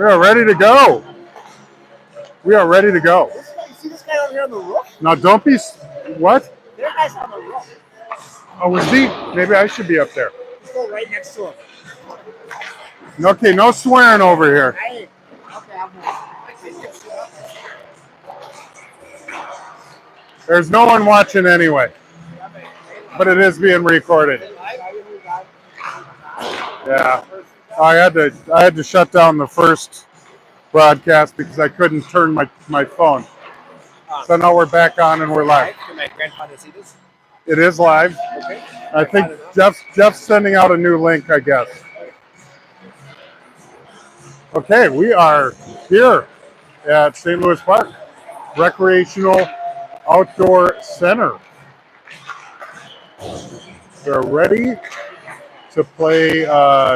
We are ready to go. We are ready to go. You see this guy over here on the roof? Now, don't be. What? There guy's on the roof. Oh, is he? Maybe I should be up there. Let's go right next to him. Okay, no swearing over here. Okay, I'm There's no one watching anyway, but it is being recorded. Yeah, I had to shut down the first broadcast because I couldn't turn my phone. So now we're back on and we're live. Can my grandfather see this? It is live. Okay. I think Jeff's sending out a new link, I guess. Okay, we are here at St. Louis Park Recreational Outdoor Center. They're ready to play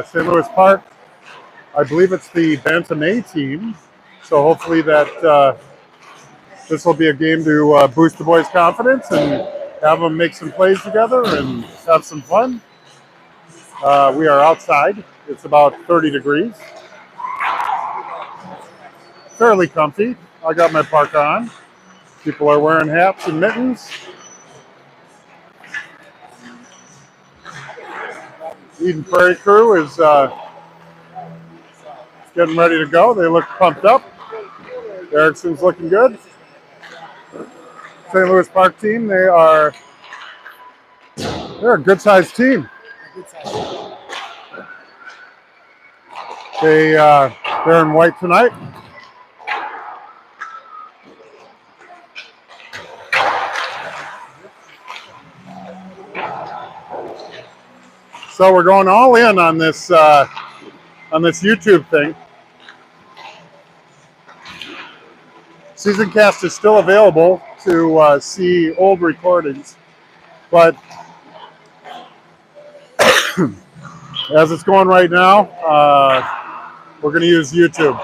St. Louis Park. I believe it's the Bantam A team, so hopefully that this will be a game to boost the boys' confidence and have them make some plays together and have some fun. We are outside. It's about 30 degrees. Fairly comfy. I got my parka on. People are wearing hats and mittens. Eden Prairie crew is getting ready to go. They look pumped up. Erickson's looking good. St. Louis Park team, they're a good-sized team. They're in white tonight. So we're going all in on this YouTube thing. Seasoncast is still available to see old recordings, but as it's going right now, we're going to use YouTube.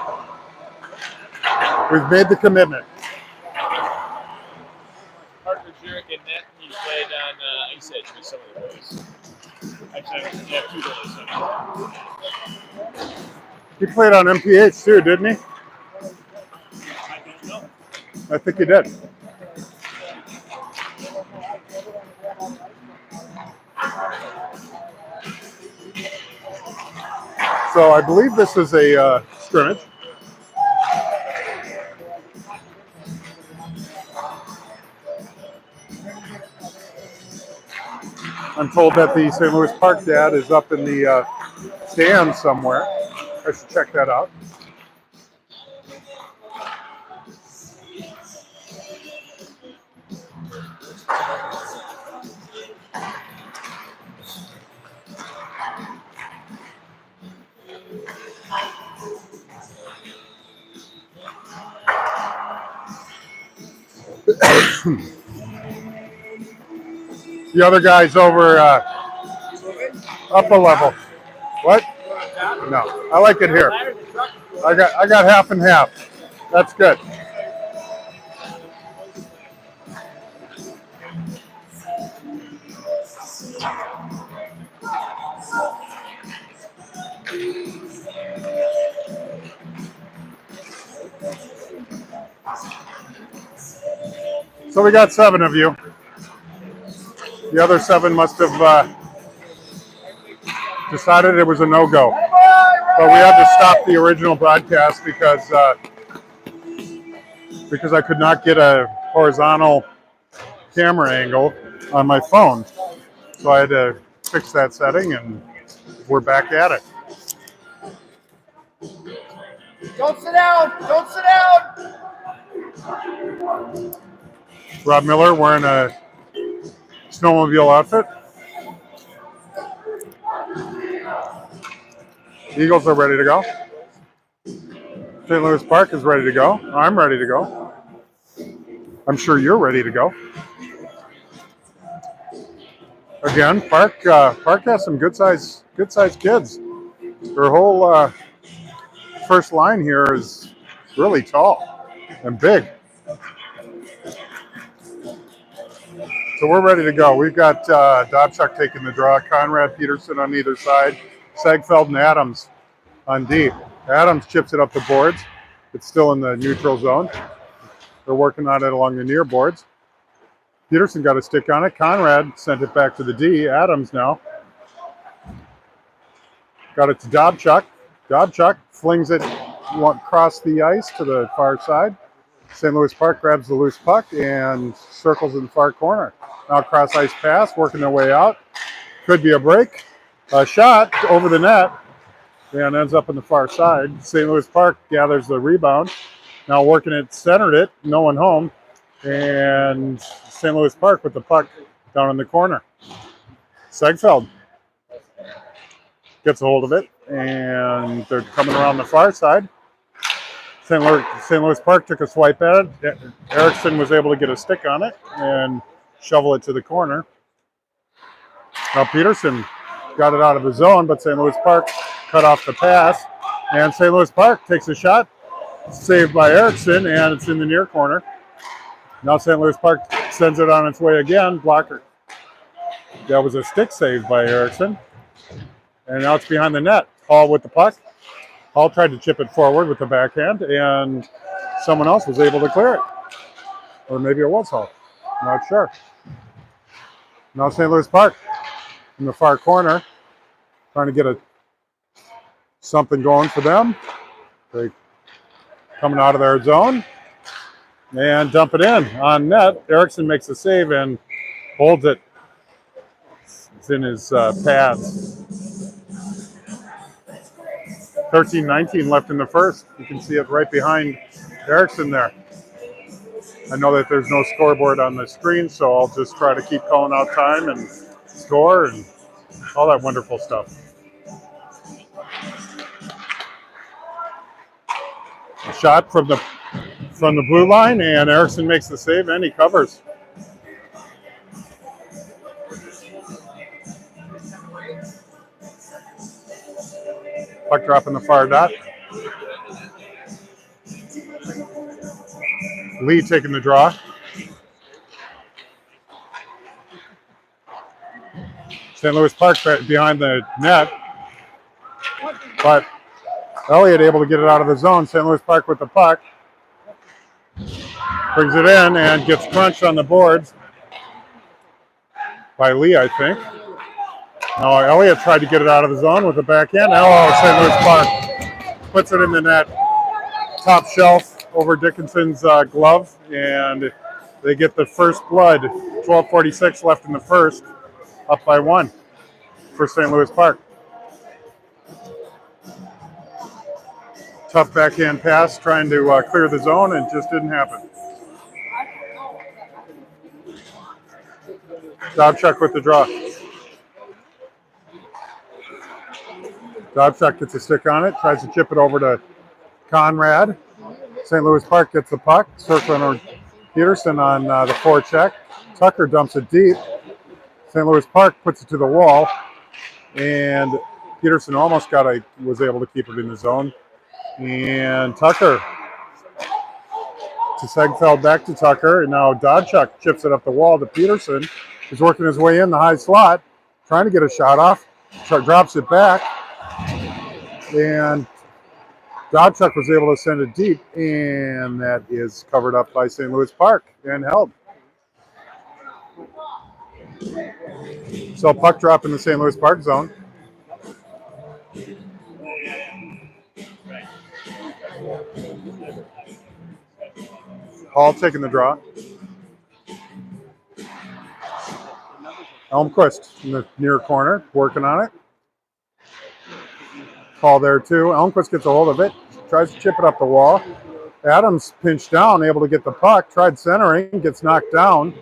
We've made the commitment. Parker Jurek and Net, he played on Ice Edge with some of the boys. Actually, yeah, two boys. He played on MPH too, didn't he? I don't know. I think he did. So I believe this is a scrimmage. I'm told that the St. Louis Park dad is up in the stands somewhere. I should check that out. The other guy's over up a level. What? No, I like it here. I got half and half. That's good. So we got 7 of you. The other 7 must have decided it was a no-go. But we had to stop the original broadcast because I could not get a horizontal camera angle on my phone. So I had to fix that setting, and we're back at it. Don't sit down! Don't sit down! Rob Miller wearing a snowmobile outfit. Eagles are ready to go. St. Louis Park is ready to go. I'm ready to go. I'm sure you're ready to go. Again, Park has some good size kids. Their whole first line here is really tall and big. So we're ready to go. We've got Dobchuk taking the draw, Conrad Peterson on either side, Segfeld and Adams on D. Adams chips it up the boards. It's still in the neutral zone. They're working on it along the near boards. Peterson got a stick on it. Conrad sent it back to the D. Adams now. Got it to Dobchuk. Dobchuk flings it across the ice to the far side. St. Louis Park grabs the loose puck and circles in the far corner. Now cross ice pass, working their way out. Could be a break. A shot over the net and ends up on the far side. St. Louis Park gathers the rebound. Now working it, centered it, no one home. And St. Louis Park with the puck down in the corner. Segfeld gets a hold of it, and they're coming around the far side. St. Louis Park took a swipe at it. Erickson was able to get a stick on it and shovel it to the corner. Now Peterson got it out of the zone, but St. Louis Park cut off the pass. And St. Louis Park takes a shot, saved by Erickson, and it's in the near corner. Now St. Louis Park sends it on its way again. Blocker. That was a stick save by Erickson. And now it's behind the net. Hall with the puck. Hall tried to chip it forward with the backhand, and someone else was able to clear it. Or maybe it was Hall. Not sure. Now St. Louis Park in the far corner, trying to get something going for them. They coming out of their zone and dump it in on net. Erickson makes a save and holds it. It's in his pads. 13-19 left in the first. You can see it right behind Erickson there. I know that there's no scoreboard on the screen, so I'll just try to keep calling out time and score and all that wonderful stuff. A shot from the blue line, and Erickson makes the save, and he covers. Puck drop in the far dot. Lee taking the draw. St. Louis Park behind the net, but Elliott able to get it out of the zone. St. Louis Park with the puck. Brings it in and gets crunched on the boards by Lee, I think. Now Elliott tried to get it out of the zone with the backhand. Now St. Louis Park puts it in the net. Top shelf over Dickinson's glove, and they get the first blood. 12:46 left in the first, up by 1 for St. Louis Park. Tough backhand pass, trying to clear the zone, and just didn't happen. Dobchuk with the draw. Dobchuk gets a stick on it, tries to chip it over to Conrad. St. Louis Park gets the puck, circling on Peterson on the forecheck. Tucker dumps it deep. St. Louis Park puts it to the wall, and Peterson almost was able to keep it in the zone. And Tucker to Segfeld, back to Tucker, and now Dobchuk chips it up the wall to Peterson. He's working his way in the high slot, trying to get a shot off. Drops it back, and Dobchuk was able to send it deep, and that is covered up by St. Louis Park and held. So puck drop in the St. Louis Park zone. Hall taking the draw. Elmquist in the near corner, working on it. Hall there too. Elmquist gets a hold of it, tries to chip it up the wall. Adams pinched down, able to get the puck, tried centering, gets knocked down.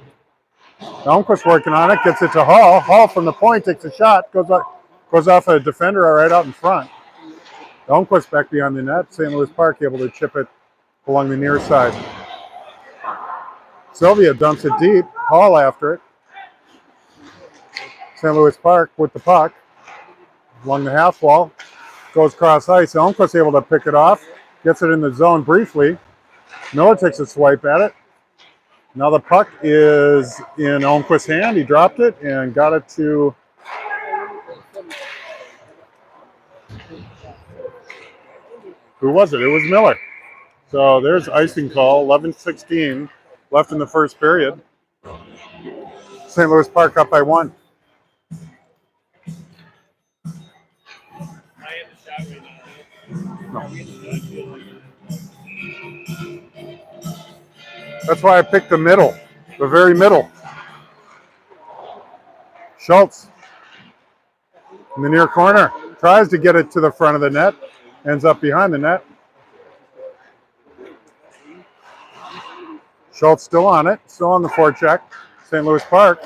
Elmquist working on it, gets it to Hall. Hall from the point takes a shot, goes off a defender right out in front. Elmquist back behind the net. St. Louis Park able to chip it along the near side. Sylvia dumps it deep. Hall after it. St. Louis Park with the puck along the half wall. Goes cross ice. Elmquist able to pick it off. Gets it in the zone briefly. Miller takes a swipe at it. Now the puck is in Elmquist's hand. He dropped it and got it to Who was it? It was Miller. So there's icing call. 11:16 left in the first period. St. Louis Park up by 1. No. That's why I picked the middle, the very middle. Schultz in the near corner tries to get it to the front of the net, ends up behind the net. Schultz still on it, still on the forecheck. St. Louis Park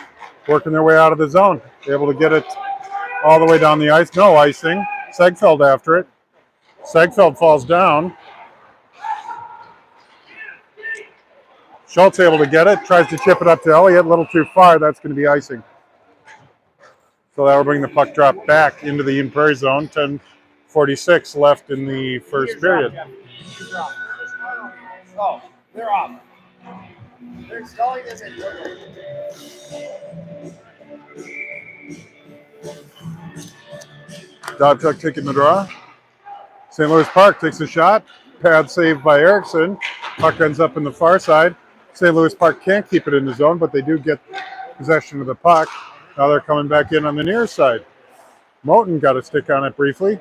working their way out of the zone, able to get it all the way down the ice. No icing. Segfeld after it. Segfeld falls down. Schultz able to get it, tries to chip it up to Elliott, a little too far. That's going to be icing. So that will bring the puck drop back into the Eden Prairie zone. 10:46 left in the first period. Oh, they're off. They're installing this in Dobchuk taking the draw. St. Louis Park takes a shot. Pad saved by Erickson. Puck ends up in the far side. St. Louis Park can't keep it in the zone, but they do get possession of the puck. Now they're coming back in on the near side. Moten got a stick on it briefly.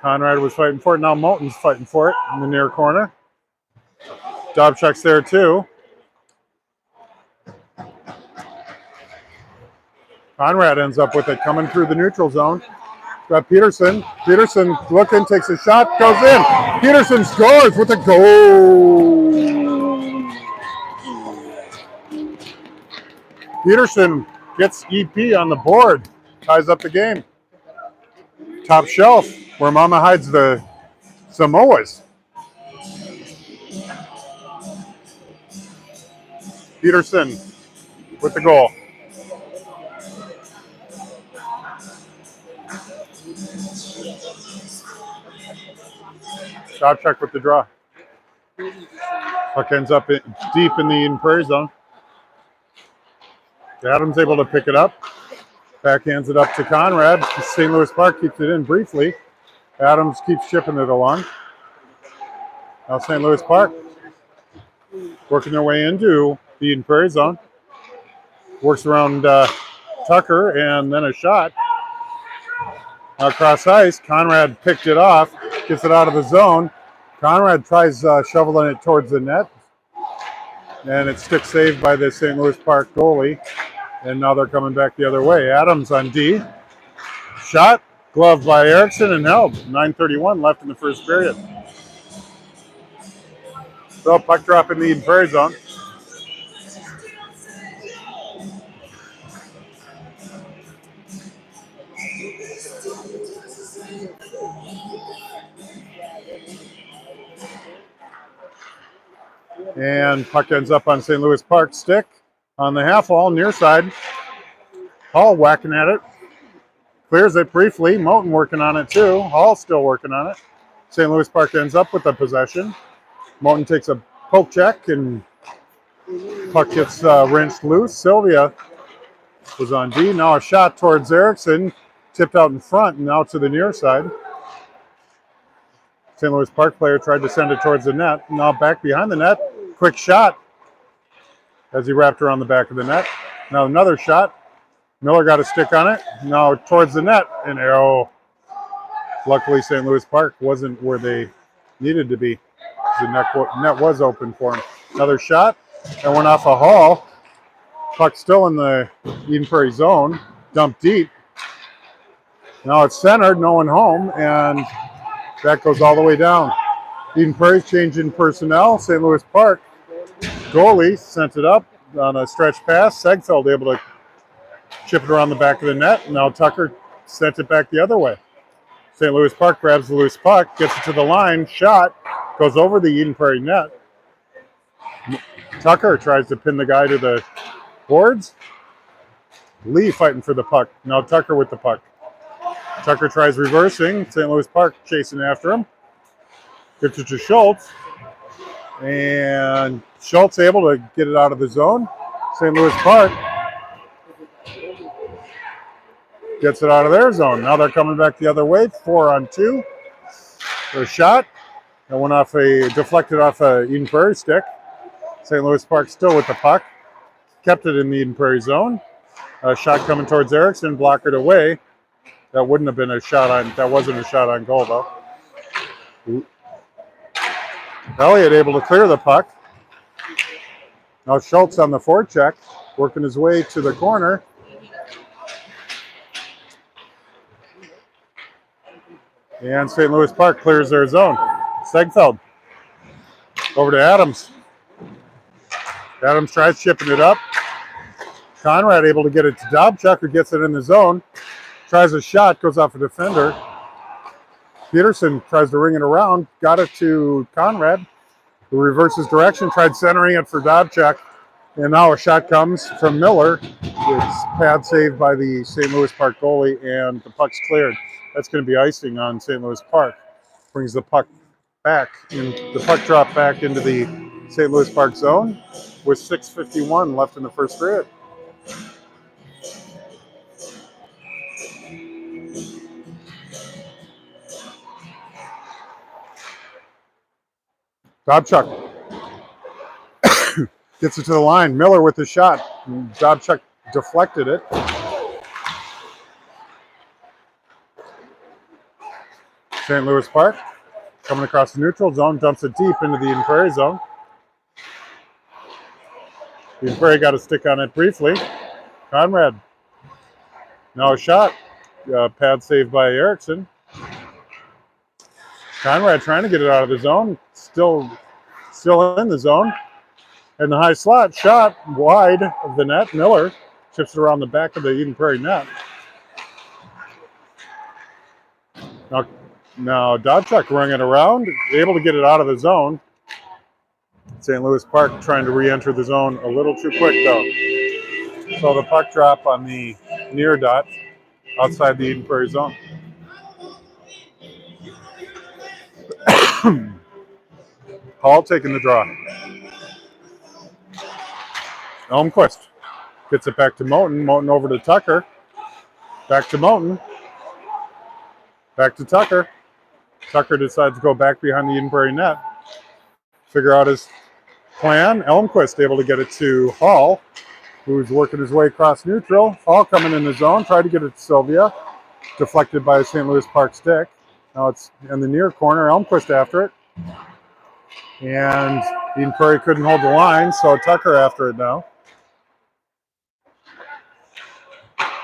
Conrad was fighting for it. Now Moten's fighting for it in the near corner. Dobchuk's there too. Conrad ends up with it coming through the neutral zone. Got Peterson. Peterson looking, takes a shot, goes in. Peterson scores with a goal. Peterson gets EP on the board, ties up the game. Top shelf, where Mama hides the Samoas. Peterson with the goal. Dobchuk with the draw. Puck ends up deep in the Eden Prairie zone. Adams able to pick it up. Backhands it up to Conrad. St. Louis Park keeps it in briefly. Adams keeps shipping it along. Now St. Louis Park working their way into the Eden Prairie zone. Works around Tucker and then a shot. Now cross ice. Conrad picked it off. Gets it out of the zone. Conrad tries shoveling it towards the net. And it's stick saved by the St. Louis Park goalie. And now they're coming back the other way. Adams on D. Shot. Glove by Erickson and held. 9:31 left in the first period. So puck drop in the Eden Prairie zone. And puck ends up on St. Louis Park stick on the half wall, near side. Hall whacking at it. Clears it briefly. Moten working on it too. Hall still working on it. St. Louis Park ends up with the possession. Moten takes a poke check and puck gets wrenched loose. Sylvia was on D. Now a shot towards Erickson. Tipped out in front and out to the near side. St. Louis Park player tried to send it towards the net. Now back behind the net. Quick shot as he wrapped around the back of the net. Now another shot. Miller got a stick on it. Now towards the net. And luckily St. Louis Park wasn't where they needed to be. The net was open for him. Another shot. That went off a Hall. Puck still in the Eden Prairie zone. Dumped deep. Now it's centered. No one home. And that goes all the way down. Eden Prairie's changing personnel. St. Louis Park goalie sent it up on a stretch pass. Segfeld able to chip it around the back of the net. Now Tucker sent it back the other way. St. Louis Park grabs the loose puck, gets it to the line, shot, goes over the Eden Prairie net. Tucker tries to pin the guy to the boards. Lee fighting for the puck. Now Tucker with the puck. Tucker tries reversing. St. Louis Park chasing after him. Gets it to Schultz. And Schultz able to get it out of the zone. St. Louis Park gets it out of their zone. Now they're coming back the other way. 4-on-2. A shot that went off deflected off a Eden Prairie stick. St. Louis Park still with the puck. Kept it in the Eden Prairie zone. A shot coming towards Erickson, blockered away. That wouldn't have been a shot on, that wasn't a shot on goal though. Elliott able to clear the puck. Now Schultz on the forecheck, working his way to the corner. And St. Louis Park clears their zone. Segfeld over to Adams. Adams tries chipping it up. Conrad able to get it to Dobchuk, who gets it in the zone. Tries a shot, goes off a defender. Peterson tries to ring it around, got it to Conrad, who reverses direction, tried centering it for Dobchuk. And now a shot comes from Miller. It's pad saved by the St. Louis Park goalie, and the puck's cleared. That's going to be icing on St. Louis Park. Brings the puck back, and the puck dropped back into the St. Louis Park zone with 6:51 left in the first period. Dobchuk gets it to the line. Miller with the shot. Dobchuk deflected it. St. Louis Park coming across the neutral zone, dumps it deep into the Eden Prairie zone. Eden Prairie got a stick on it briefly. Conrad. Now a shot. Pad saved by Erickson. Conrad trying to get it out of the zone. Still in the zone. And the high slot shot wide of the net. Miller chips it around the back of the Eden Prairie net. Now Dobchuk running it around, able to get it out of the zone. St. Louis Park trying to re-enter the zone a little too quick though. So the puck drop on the near dot outside the Eden Prairie zone. Hall taking the draw. Elmquist gets it back to Moten. Moten over to Tucker. Back to Moten. Back to Tucker. Tucker decides to go back behind the Eden Prairie net. Figure out his plan. Elmquist able to get it to Hall, who's working his way across neutral. Hall coming in the zone. Tried to get it to Sylvia. Deflected by a St. Louis Park stick. Now it's in the near corner. Elmquist after it. And Eden Prairie couldn't hold the line, so Tucker after it now.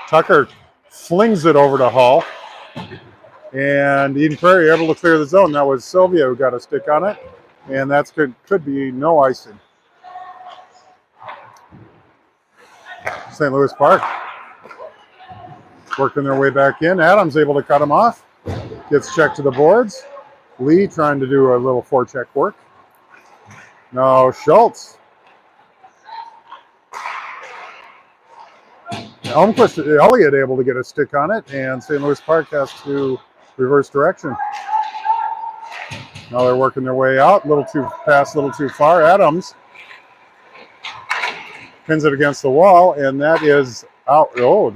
Tucker flings it over to Hall. And Eden Prairie able to clear the zone. That was Sylvia who got a stick on it. And that's could be no icing. St. Louis Park working their way back in. Adams able to cut him off. Gets checked to the boards. Lee trying to do a little forecheck work. Now Schultz. Elliott able to get a stick on it, and St. Louis Park has to reverse direction. Now they're working their way out. A little too far. Adams pins it against the wall, and that is out. Oh,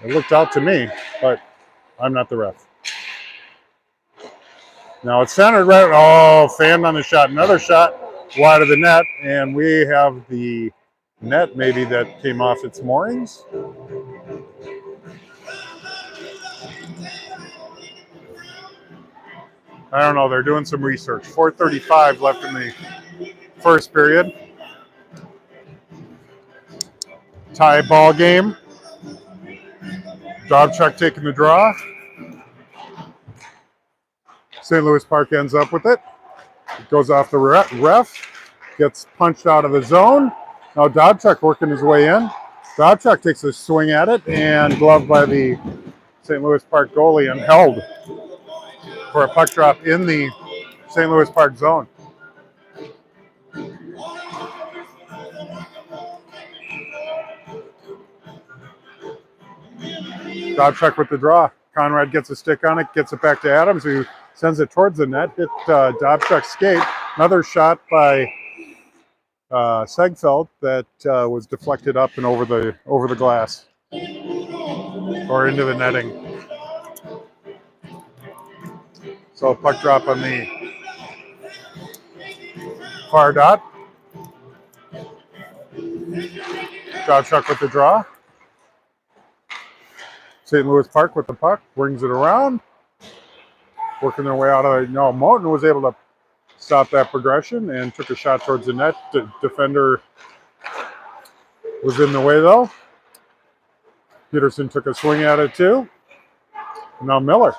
it looked out to me, but I'm not the ref. Now it's centered right. Oh, fanned on the shot. Another shot wide of the net, and we have the net maybe that came off its moorings. I don't know. They're doing some research. 4:35 left in the first period. Tie ball game. Dobchuk taking the draw. St. Louis Park ends up with it. It goes off the ref. Gets punched out of the zone. Now Dobchuk working his way in. Dobchuk takes a swing at it and gloved by the St. Louis Park goalie and held for a puck drop in the St. Louis Park zone. Dobchuk with the draw. Conrad gets a stick on it, gets it back to Adams, who sends it towards the net. Hit Dobchuk's skate. Another shot by Segfeld that was deflected up and over the glass or into the netting. So puck drop on the far dot. Job Chuck with the draw. St. Louis Park with the puck, brings it around, working their way out of it. No, Moten was able to stop that progression and took a shot towards the net. The defender was in the way though. Peterson took a swing at it too. Now Miller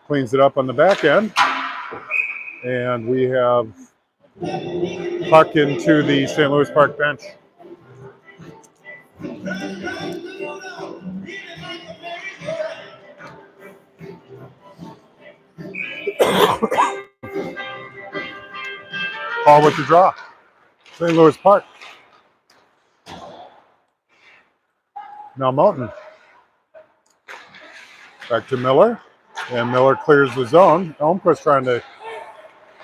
cleans it up on the back end. And we have puck into the St. Louis Park bench. Ball with the draw. St. Louis Park. Now Moten. Back to Miller. And Miller clears the zone. Elmquist trying to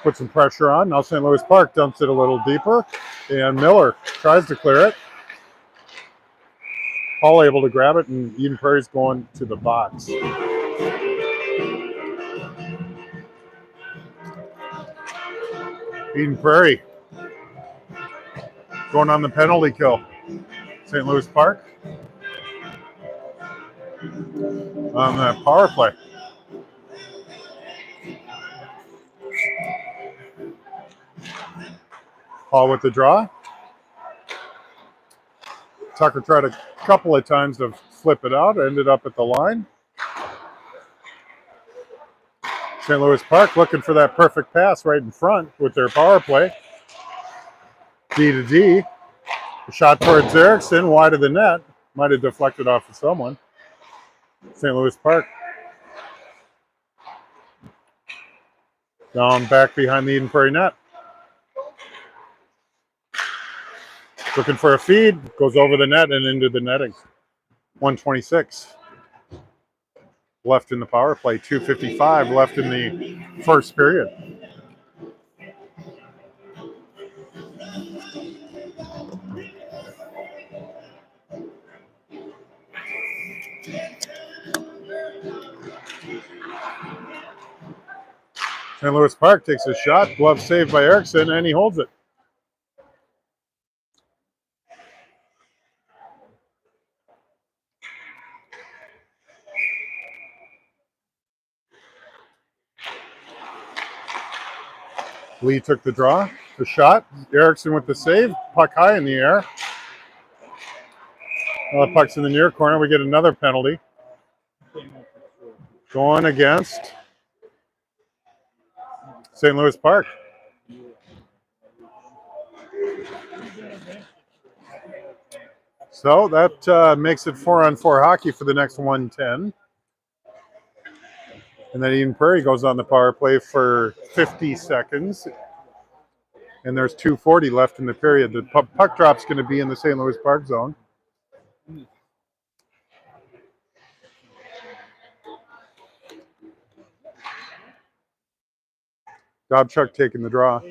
put some pressure on. Now St. Louis Park dumps it a little deeper. And Miller tries to clear it. Paul able to grab it, and Eden Prairie's going to the box. Eden Prairie going on the penalty kill. St. Louis Park on the power play. Paul with the draw. Tucker tried a couple of times to flip it out, ended up at the line. St. Louis Park looking for that perfect pass right in front with their power play. D to D. A shot towards Erickson, wide of the net. Might have deflected off of someone. St. Louis Park. Down back behind the Eden Prairie net. Looking for a feed, goes over the net and into the netting. 126 left in the power play, 2:55 left in the first period. St. Louis Park takes a shot, glove saved by Erickson, and he holds it. Lee took the draw, the shot. Erickson with the save, puck high in the air. Well, the puck's in the near corner. We get another penalty. Going against St. Louis Park. So that makes it 4-on-4 hockey for the next 110. And then Eden Prairie goes on the power play for 50 seconds. And there's 2:40 left in the period. The puck drop's going to be in the St. Louis Park zone. Dobchuk taking the draw.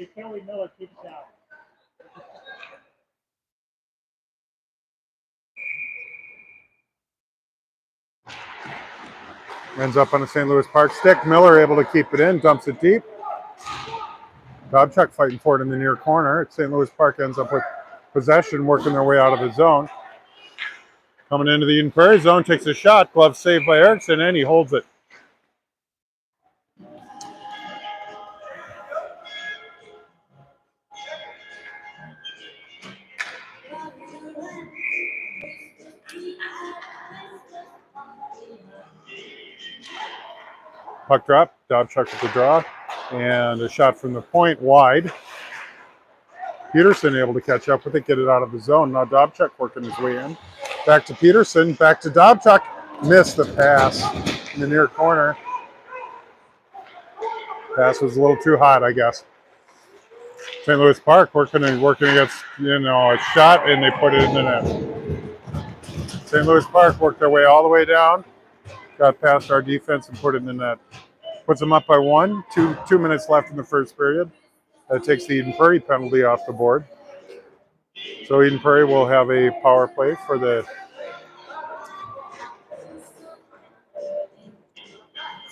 Ends up on the St. Louis Park stick. Miller able to keep it in, dumps it deep. Dobchuk fighting for it in the near corner. St. Louis Park ends up with possession, working their way out of the zone. Coming into the Eden Prairie zone, takes a shot. Glove saved by Erickson, and he holds it. Puck drop, Dobchuk with the draw, and a shot from the point wide. Peterson able to catch up with it, get it out of the zone. Now Dobchuk working his way in. Back to Peterson, back to Dobchuk. Missed the pass in the near corner. Pass was a little too hot, I guess. St. Louis Park working against, a shot, and they put it in the net. St. Louis Park worked their way all the way down, got past our defense and put it in the net. Puts them up by 1. 2 minutes left in the first period. That takes the Eden Prairie penalty off the board. So Eden Prairie will have a power play for the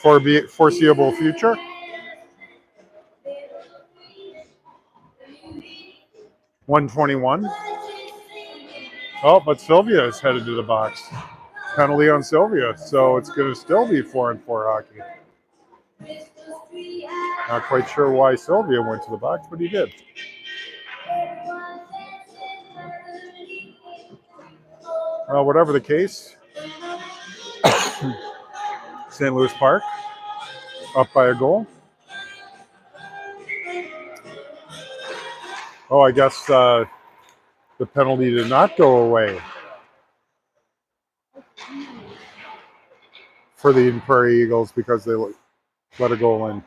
foreseeable future. $121. Oh, but Sylvia is headed to the box. Penalty on Sylvia, so it's going to still be 4-4 hockey. Not quite sure why Sylvia went to the box, but he did. Well, whatever the case, St. Louis Park up by a goal. Oh, I guess the penalty did not go away for the Eden Prairie Eagles because they let a goal in.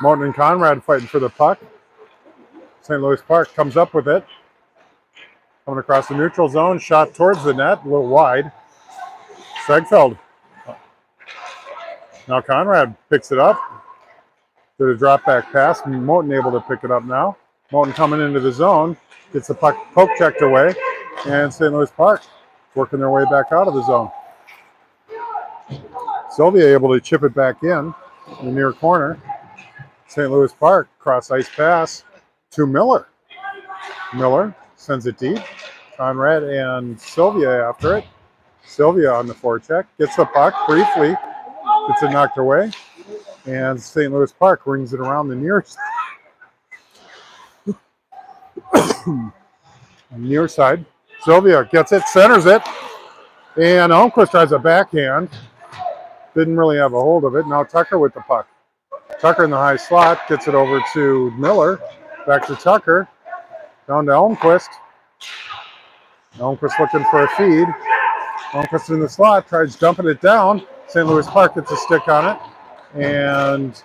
Moten and Conrad fighting for the puck. St. Louis Park comes up with it. Coming across the neutral zone, shot towards the net, a little wide. Segfeld. Now Conrad picks it up. Did a drop back pass. Moten able to pick it up now. Moten coming into the zone. Gets the puck poke checked away. And St. Louis Park working their way back out of the zone. Sylvia able to chip it back in the near corner. St. Louis Park cross ice pass to Miller. Miller sends it deep. Conrad and Sylvia after it. Sylvia on the forecheck. Gets the puck briefly. Gets it knocked away. And St. Louis Park rings it around the near side. Sylvia gets it, centers it. And Almquist tries a backhand. Didn't really have a hold of it. Now Tucker with the puck. Tucker in the high slot. Gets it over to Miller. Back to Tucker. Down to Almquist. Almquist looking for a feed. Almquist in the slot. Tries dumping it down. St. Louis Park gets a stick on it. And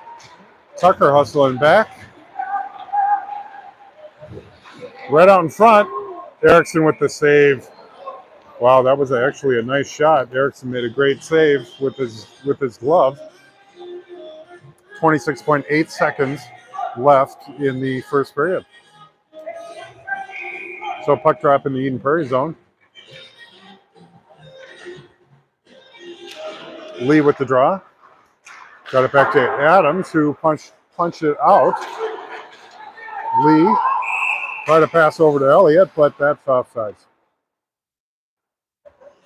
Tucker hustling back. Right out in front. Erickson with the save. Wow, that was actually a nice shot. Erickson made a great save with his glove. 26.8 seconds left in the first period. So puck drop in the Eden Prairie zone. Lee with the draw. Got it back to Adams, who punched it out. Lee tried to pass over to Elliott, but that's offsides.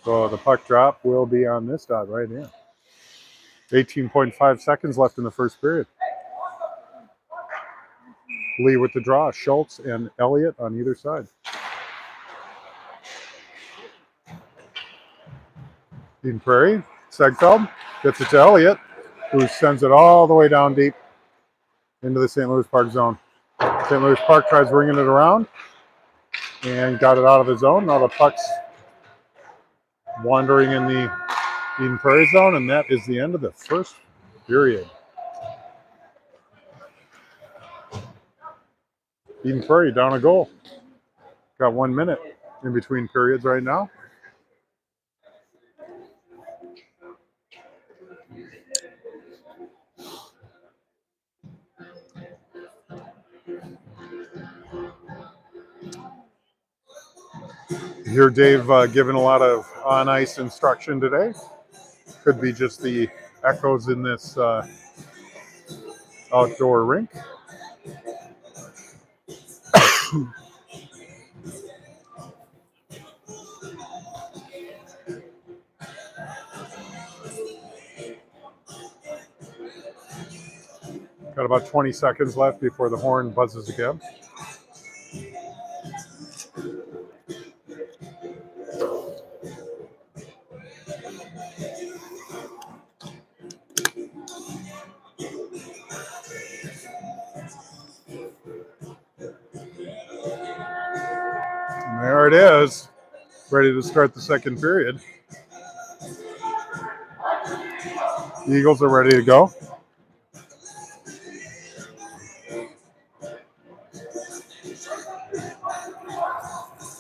So the puck drop will be on this dot right here. 18.5 seconds left in the first period. Lee with the draw. Schultz and Elliott on either side. Eden Prairie. Segfeld gets it to Elliott, who sends it all the way down deep into the St. Louis Park zone. St. Louis Park tries ringing it around and got it out of the zone. Now the puck's wandering in the Eden Prairie zone, and that is the end of the first period. Eden Prairie down a goal. Got 1 minute in between periods right now. Here, Dave giving a lot of on-ice instruction today. Could be just the echoes in this outdoor rink. Got about 20 seconds left before the horn buzzes again. And there it is, ready to start the second period. The Eagles are ready to go.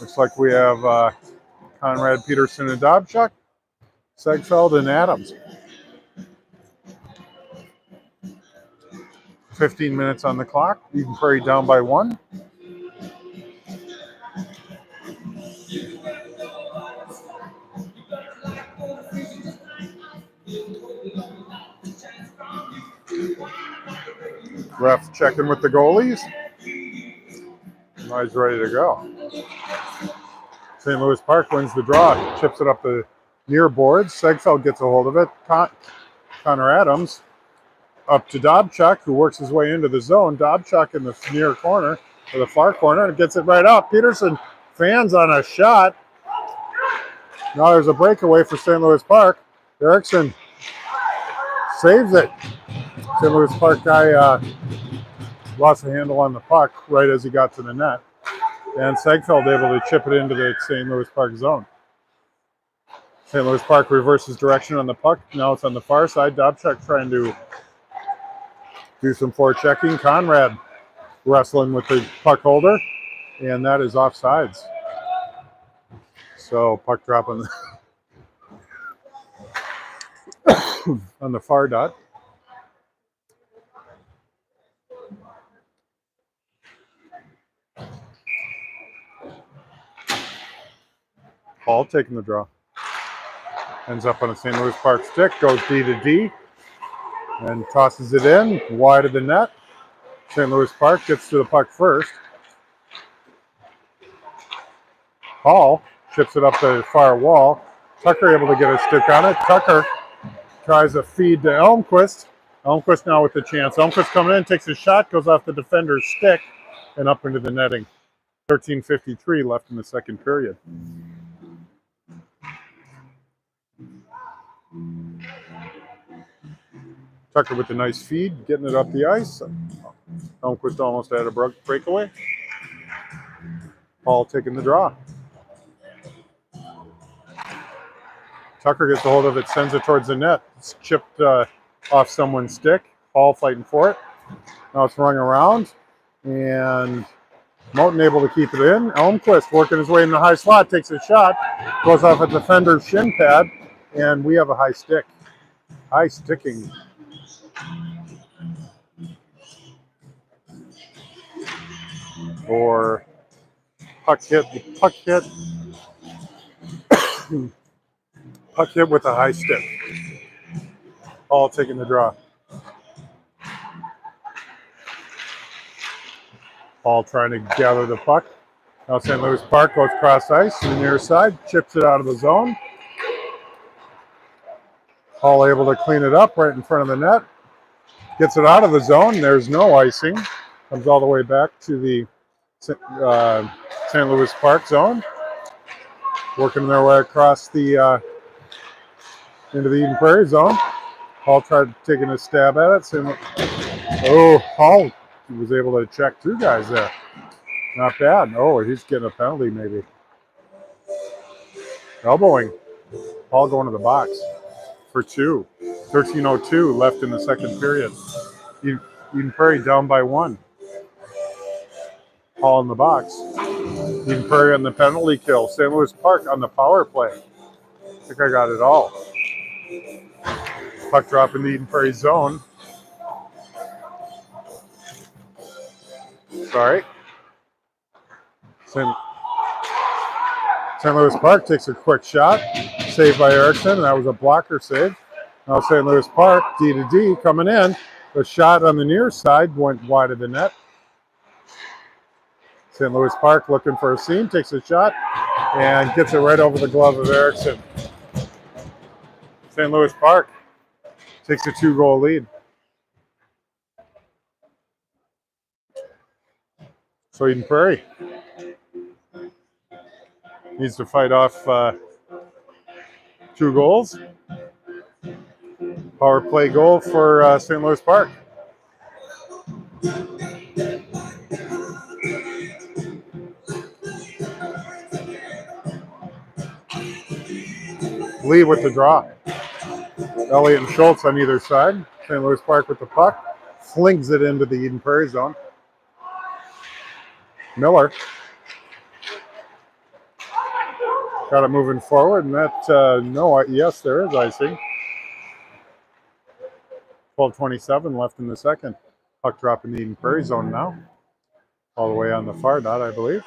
Looks like we have Conrad, Peterson, and Dobchuk, Segfeld, and Adams. 15 minutes on the clock. Eden Prairie down by 1. Ref checking with the goalies. Now he's ready to go. St. Louis Park wins the draw, chips it up the near boards. Segfeld gets a hold of it. Connor Adams up to Dobchuk, who works his way into the zone. Dobchuk in the near corner, or the far corner, and gets it right up. Peterson fans on a shot. Now there's a breakaway for St. Louis Park. Erickson saves it. St. Louis Park guy lost a handle on the puck right as he got to the net. And Segfeld able to chip it into the St. Louis Park zone. St. Louis Park reverses direction on the puck. Now it's on the far side. Dobchuk trying to do some forechecking. Conrad wrestling with the puck holder. And that is offsides. So puck drop on the, on the far dot. Hall taking the draw. Ends up on a St. Louis Park stick. Goes D to D. And tosses it in. Wide of the net. St. Louis Park gets to the puck first. Hall chips it up the far wall. Tucker able to get a stick on it. Tucker tries a feed to Elmquist. Elmquist now with the chance. Elmquist coming in, takes a shot, goes off the defender's stick, and up into the netting. 13:53 left in the second period. Tucker with the nice feed, getting it up the ice. Elmquist almost had a breakaway. Hall taking the draw. Tucker gets a hold of it, sends it towards the net. It's chipped off someone's stick. Hall fighting for it. Now it's running around. And Moten able to keep it in. Elmquist working his way in the high slot, takes a shot, goes off a defender's shin pad, and we have a high stick. High sticking. Or puck hit. Puck hit with a high stick. Hall taking the draw. Hall trying to gather the puck. Now St. Louis Park goes cross ice to the near side, chips it out of the zone. Hall able to clean it up right in front of the net. Gets it out of the zone. There's no icing. Comes all the way back to the St. Louis Park zone. Working their way across the into the Eden Prairie zone. Hall tried taking a stab at it. Hall was able to check two guys there. Not bad. Oh, he's getting a penalty maybe. Elbowing. Hall going to the box for two. 13:02 left in the second period. Eden Prairie down by one. Hall in the box. Eden Prairie on the penalty kill. St. Louis Park on the power play. I think I got it all. Puck drop in the Eden Prairie zone. Sorry. St. Louis Park takes a quick shot. Saved by Erickson. That was a blocker save. Now St. Louis Park, D to D, coming in. The shot on the near side went wide of the net. St. Louis Park looking for a seam, takes a shot, and gets it right over the glove of Erickson. St. Louis Park takes a 2-goal lead. So Eden Prairie needs to fight off 2 goals. Power play goal for St. Louis Park. Lee with the draw. Elliott and Schultz on either side. St. Louis Park with the puck. Flings it into the Eden Prairie zone. Miller. Got it moving forward, and that, yes, there is icing. 12:27 left in the second. Puck drop in the Eden Prairie zone now. All the way on the far dot, I believe.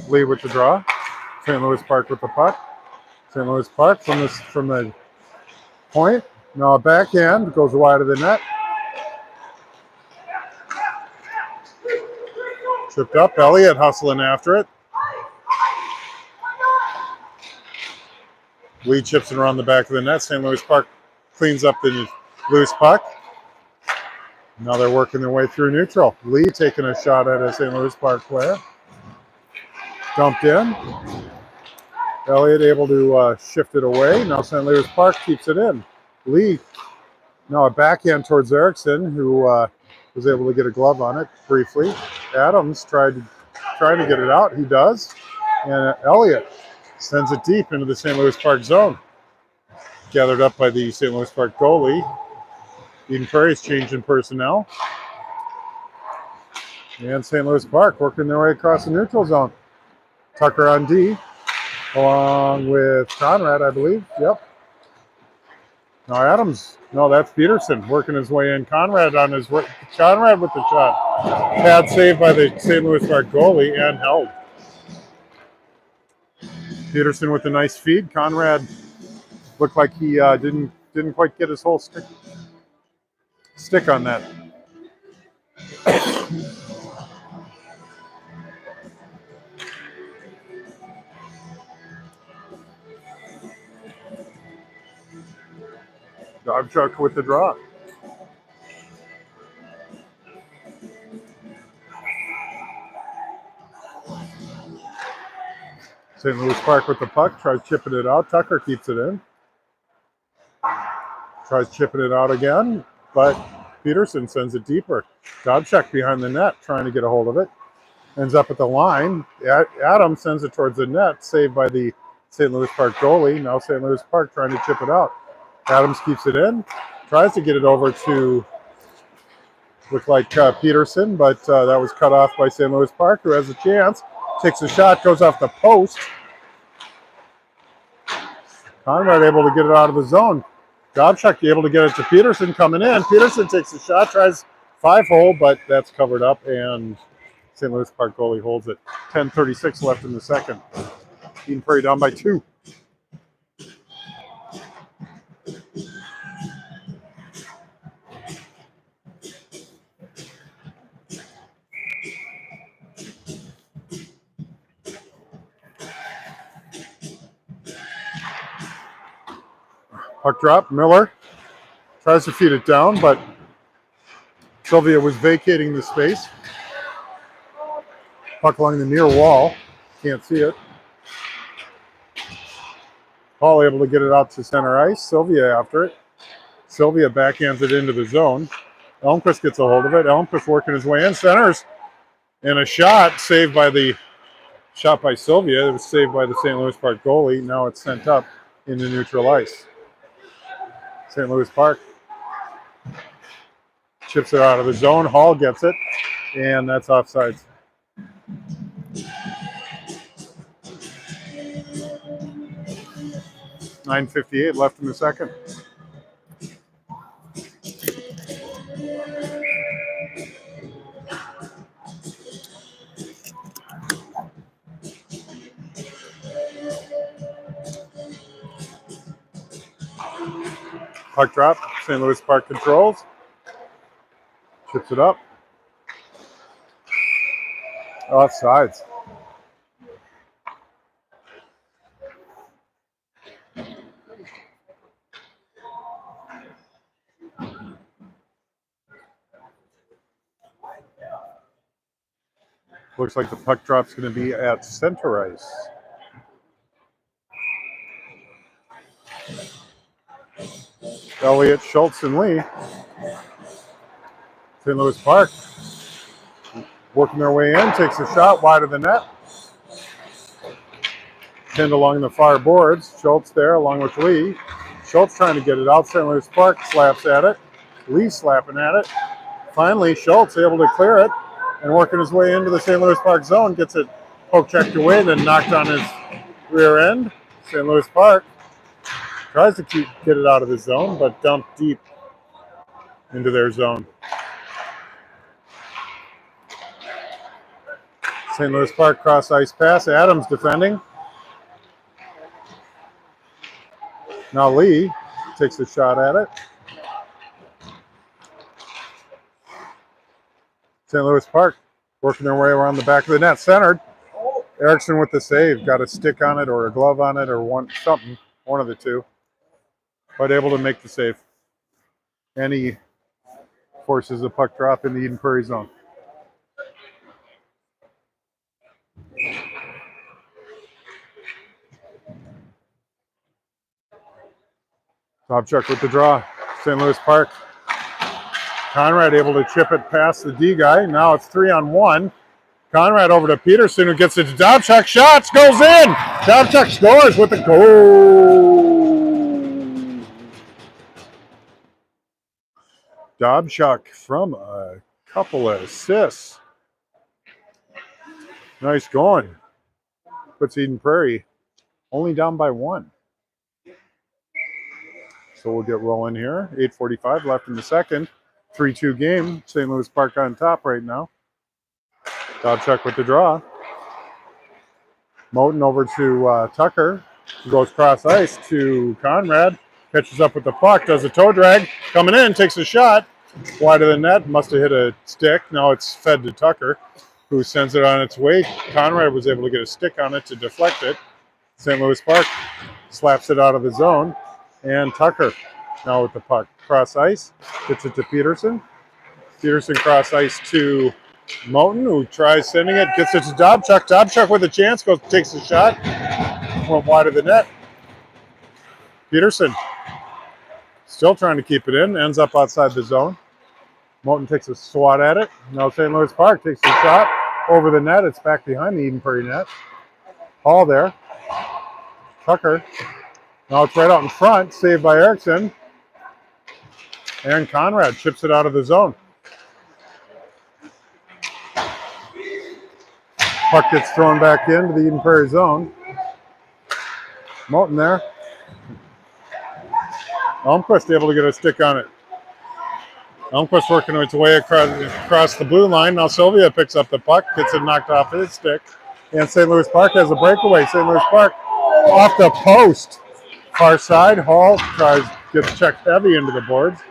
Lee with the draw. St. Louis Park with the puck. St. Louis Park from the point. Now a backhand goes wide of the net. Tripped up. Elliott hustling after it. Lee chips it around the back of the net. St. Louis Park cleans up the loose puck. Now they're working their way through neutral. Lee taking a shot at a St. Louis Park player. Dumped in. Elliott able to shift it away. Now St. Louis Park keeps it in. Lee, now a backhand towards Erickson, who was able to get a glove on it briefly. Adams tried to get it out. He does. And Elliott sends it deep into the St. Louis Park zone. Gathered up by the St. Louis Park goalie. Eden Prairie's changing personnel. And St. Louis Park working their way across the neutral zone. Tucker on D, along with Conrad, I believe. Yep. Now Adams, no, that's Peterson working his way in. Conrad with the shot. Pad saved by the St. Louis Park goalie and held. Peterson with a nice feed. Conrad looked like he didn't quite get his whole stick on that. Dogchuck with the draw. St. Louis Park with the puck, tries chipping it out. Tucker keeps it in. Tries chipping it out again, but Peterson sends it deeper. Dogchuck behind the net, trying to get a hold of it. Ends up at the line. Adams sends it towards the net, saved by the St. Louis Park goalie. Now St. Louis Park trying to chip it out. Adams keeps it in, tries to get it over to look like Peterson, but that was cut off by St. Louis Park, who has a chance. Takes a shot, goes off the post. Conrad able to get it out of the zone. Dobchuk able to get it to Peterson coming in. Peterson takes a shot, tries 5-hole, but that's covered up, and St. Louis Park goalie holds it. 10:36 left in the second. Eden Prairie down by 2. Puck drop, Miller tries to feed it down, but Sylvia was vacating the space. Puck along the near wall, can't see it. Paul able to get it out to center ice, Sylvia after it. Sylvia backhands it into the zone. Elmquist gets a hold of it. Elmquist working his way in, centers, and a shot saved by Sylvia. It was saved by the St. Louis Park goalie. Now it's sent up into neutral ice. St. Louis Park chips it out of the zone. Hall gets it, and that's offsides. $9:58 left in the second. Puck drop, St. Louis Park controls. Chips it up. Offsides. Looks like the puck drop's going to be at center ice. Elliott, Schultz, and Lee. St. Louis Park working their way in, takes a shot wide of the net. Pinned along the far boards. Schultz there along with Lee. Schultz trying to get it out. St. Louis Park slaps at it. Lee slapping at it. Finally, Schultz able to clear it and working his way into the St. Louis Park zone. Gets it poke checked away, then knocked on his rear end. St. Louis Park tries to get it out of the zone, but dumped deep into their zone. St. Louis Park cross ice pass. Adams defending. Now Lee takes a shot at it. St. Louis Park working their way around the back of the net. Centered. Erickson with the save. Got a stick on it or a glove on it or something. One of the two. But able to make the save. And he forces a puck drop in the Eden Prairie zone. Dobchuk with the draw. St. Louis Park. Conrad able to chip it past the D guy. Now it's 3-on-1. Conrad over to Peterson, who gets it to Dobchuk. Shots, goes in. Dobchuk scores with the goal. Dobchuk from a couple of assists. Nice going. Puts Eden Prairie only down by 1. So we'll get rolling here. 8:45 left in the second. 3-2 game. St. Louis Park on top right now. Dobchuk with the draw. Moten over to Tucker. He goes cross ice to Conrad. Catches up with the puck. Does a toe drag. Coming in. Takes a shot. Wide of the net. Must have hit a stick. Now it's fed to Tucker, who sends it on its way. Conrad was able to get a stick on it to deflect it. St. Louis Park slaps it out of the zone. And Tucker now with the puck. Cross ice. Gets it to Peterson. Peterson cross ice to Moten, who tries sending it. Gets it to Dobchuk. Dobchuk with a chance. Takes a shot. Went wide of the net. Peterson still trying to keep it in. Ends up outside the zone. Moten takes a swat at it. Now St. Louis Park takes a shot over the net. It's back behind the Eden Prairie net. Hall there. Tucker. Now it's right out in front. Saved by Erickson. And Conrad chips it out of the zone. Puck gets thrown back into the Eden Prairie zone. Moten there. Elmquist able to get a stick on it. Elmquist working its way across the blue line. Now Sylvia picks up the puck, gets it knocked off his stick. And St. Louis Park has a breakaway. St. Louis Park off the post. Far side. Hall gets checked heavy into the boards.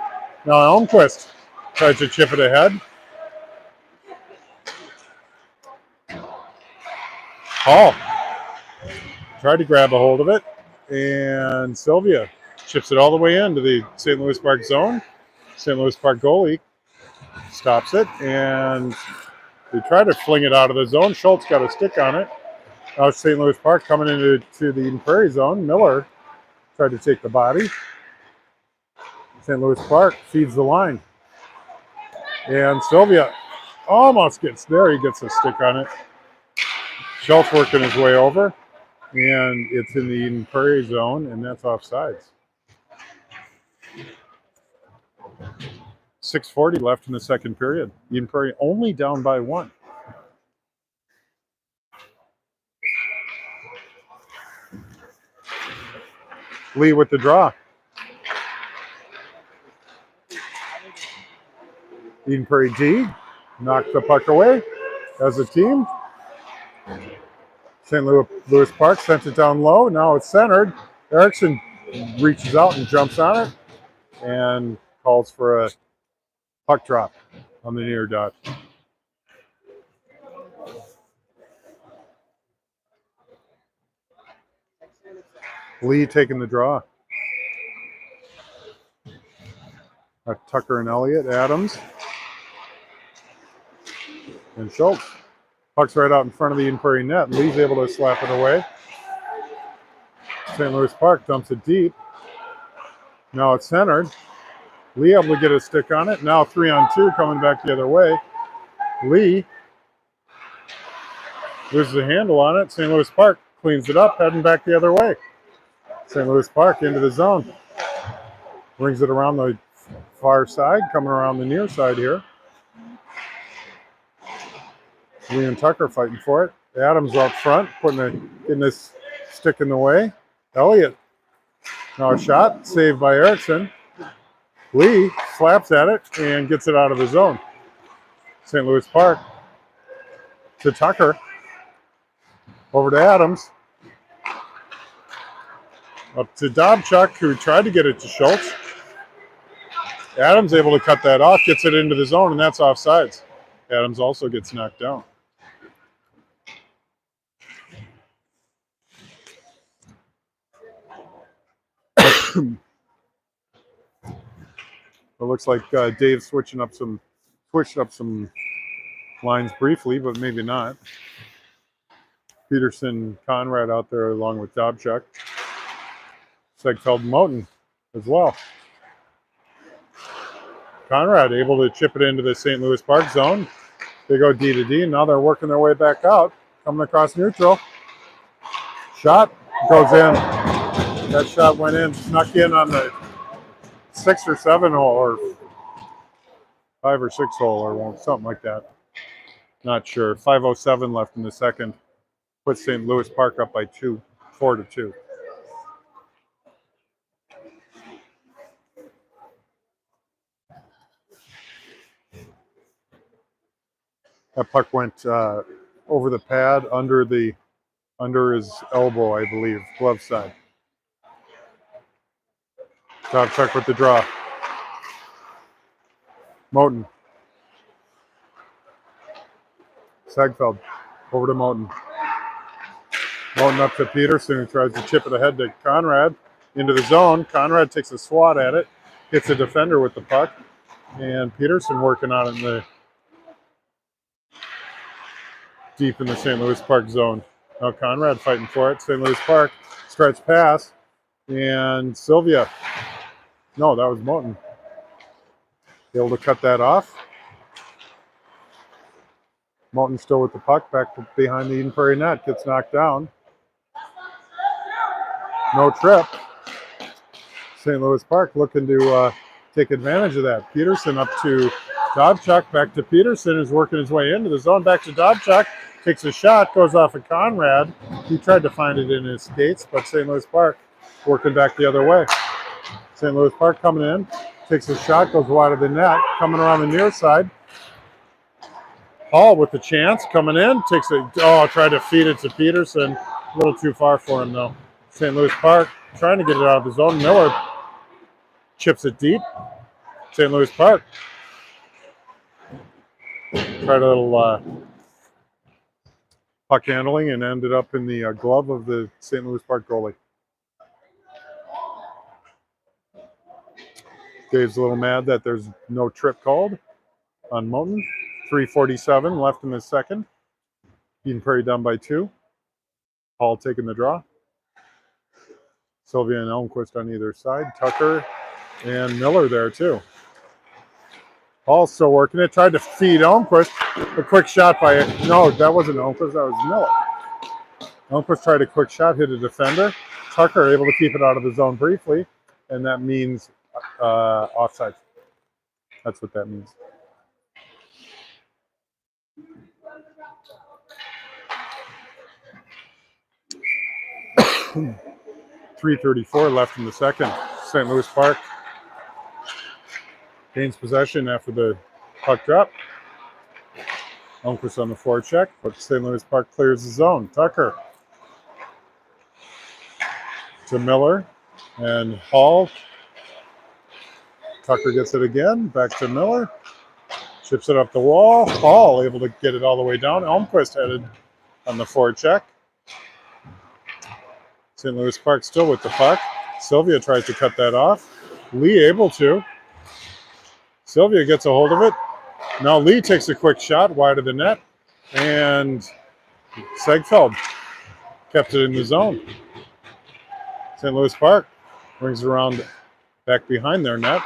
Now Elmquist tries to chip it ahead. Hall tried to grab a hold of it, and Sylvia chips it all the way into the St. Louis Park zone. St. Louis Park goalie stops it, and they try to fling it out of the zone. Schultz got a stick on it. Now St. Louis Park coming into the Eden Prairie zone. Miller tried to take the body. St. Louis Park feeds the line. And Sylvia almost gets there. He gets a stick on it. Schultz working his way over. And it's in the Eden Prairie zone, and that's offsides. 6:40 left in the second period. Eden Prairie only down by 1. Lee with the draw. Eden Prairie D knocked the puck away as a team. St. Louis Park sent it down low. Now it's centered. Erickson reaches out and jumps on it and calls for a puck drop on the near dot. Lee taking the draw. Tucker and Elliott, Adams, and Schultz. Puck's right out in front of the Eden Prairie net. Lee's able to slap it away. St. Louis Park dumps it deep. Now it's centered. Lee able to get a stick on it. Now 3-on-2 coming back the other way. Lee loses the handle on it. St. Louis Park cleans it up, heading back the other way. St. Louis Park into the zone. Brings it around the far side, coming around the near side here. Lee and Tucker fighting for it. Adams out front, getting this stick in the way. Elliott. Now a shot, saved by Erickson. Lee slaps at it and gets it out of the zone. St. Louis Park to Tucker. Over to Adams. Up to Dobchuk, who tried to get it to Schultz. Adams able to cut that off, gets it into the zone, and that's offsides. Adams also gets knocked down. It looks like Dave's switched up some lines briefly, but maybe not. Peterson, Conrad out there along with Dobchuk. Segfeld, Moten as well. Conrad able to chip it into the St. Louis Park zone. They go D to D, and now they're working their way back out. Coming across neutral. Shot goes in. That shot went in, snuck in on the 6 or 7 hole, or 5 or 6 hole, or something like that. Not sure. 5:07 left in the second. Puts St. Louis Park up by 4-2. That puck went over the pad, under his elbow, I believe, glove side. Dobchuk with the draw. Moten. Segfeld over to Moten. Moten up to Peterson, who tries to chip it ahead to Conrad into the zone. Conrad takes a swat at it, hits a defender with the puck, and Peterson working on it in the deep in the St. Louis Park zone. Now Conrad fighting for it. St. Louis Park stretch pass, and Sylvia. No, that was Moten. Able to cut that off. Moten still with the puck, back behind the Eden Prairie net, gets knocked down. No trip. St. Louis Park looking to take advantage of that. Peterson up to Dobchuk, back to Peterson, who's working his way into the zone. Back to Dobchuk, takes a shot, goes off of Conrad. He tried to find it in his skates, but St. Louis Park working back the other way. St. Louis Park coming in, takes a shot, goes wide of the net, coming around the near side. Hall with the chance, coming in, tried to feed it to Peterson. A little too far for him, though. St. Louis Park trying to get it out of the zone. Miller chips it deep. St. Louis Park tried a little puck handling and ended up in the glove of the St. Louis Park goalie. Dave's a little mad that there's no trip called on Moten. 3:47 left in the second. Eden Prairie down by 2. Hall taking the draw. Sylvia and Elmquist on either side. Tucker and Miller there too. Hall still working it. Tried to feed Elmquist. A quick shot by it. No, that wasn't Elmquist. That was Miller. Elmquist tried a quick shot, hit a defender. Tucker able to keep it out of the zone briefly, and that means offside. That's what that means. .334 left in the second. St. Louis Park gains possession after the puck drop. Elmquist on the forecheck, but St. Louis Park clears the zone. Tucker to Miller and Hall. Tucker gets it again, back to Miller. Chips it up the wall. Hall able to get it all the way down. Elmquist headed on the forecheck. St. Louis Park still with the puck. Sylvia tries to cut that off. Lee able to. Sylvia gets a hold of it. Now Lee takes a quick shot wide of the net, and Segfeld kept it in the zone. St. Louis Park brings it around back behind their net.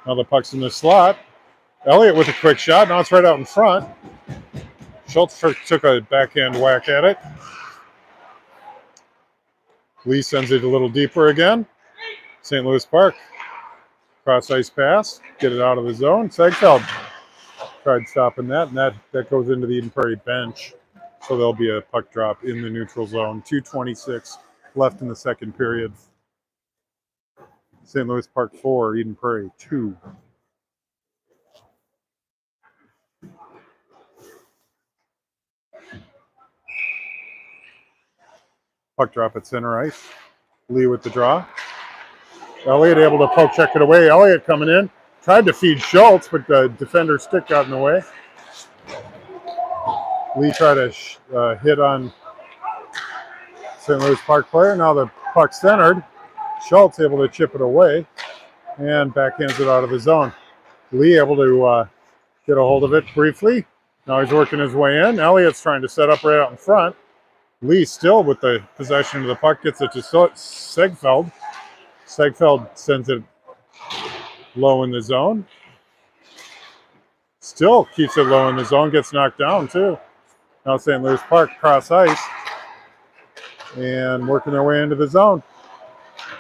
Now the puck's in the slot. Elliott with a quick shot. Now it's right out in front. Schultz took a backhand whack at it. Lee sends it a little deeper again. St. Louis Park. Cross ice pass. Get it out of the zone. Segfeld tried stopping that, and that goes into the Eden Prairie bench. So there'll be a puck drop in the neutral zone. 2:26 left in the second period. St. Louis Park 4, Eden Prairie 2. Puck drop at center ice. Lee with the draw. Elliott able to poke check it away. Elliott coming in. Tried to feed Schultz, but the defender's stick got in the way. Lee tried to hit on St. Louis Park player. Now the puck centered. Schultz able to chip it away and backhands it out of the zone. Lee able to get a hold of it briefly. Now he's working his way in. Elliott's trying to set up right out in front. Lee still with the possession of the puck, gets it to Segfeld. Segfeld sends it low in the zone. Still keeps it low in the zone, gets knocked down too. Now St. Louis Park cross ice and working their way into the zone.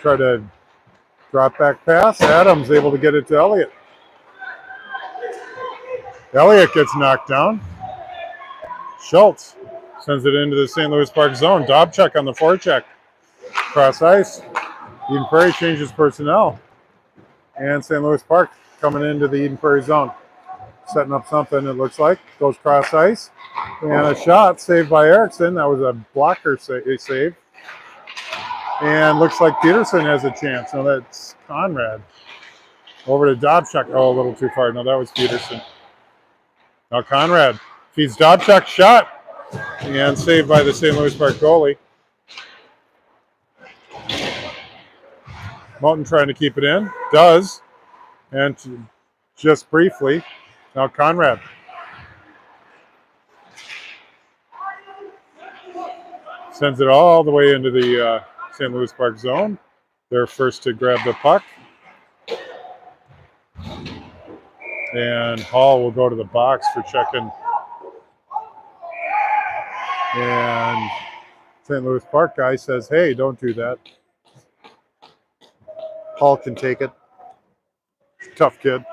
Try to drop back pass. Adams able to get it to Elliott. Elliott gets knocked down. Schultz sends it into the St. Louis Park zone. Dobchuk on the forecheck. Cross ice. Eden Prairie changes personnel. And St. Louis Park coming into the Eden Prairie zone. Setting up something, it looks like. Goes cross ice. And a shot saved by Erickson. That was a blocker save. And looks like Peterson has a chance. No, that's Conrad. Over to Dobchuk. Oh, a little too far. No, that was Peterson. Now Conrad feeds Dobchuk, shot. And saved by the St. Louis Park goalie. Moulton trying to keep it in. Does. And just briefly. Now Conrad. Sends it all the way into the St. Louis Park zone. They're first to grab the puck. And Hall will go to the box for checking. And St. Louis Park guy says, hey, don't do that. Hall can take it. Tough kid.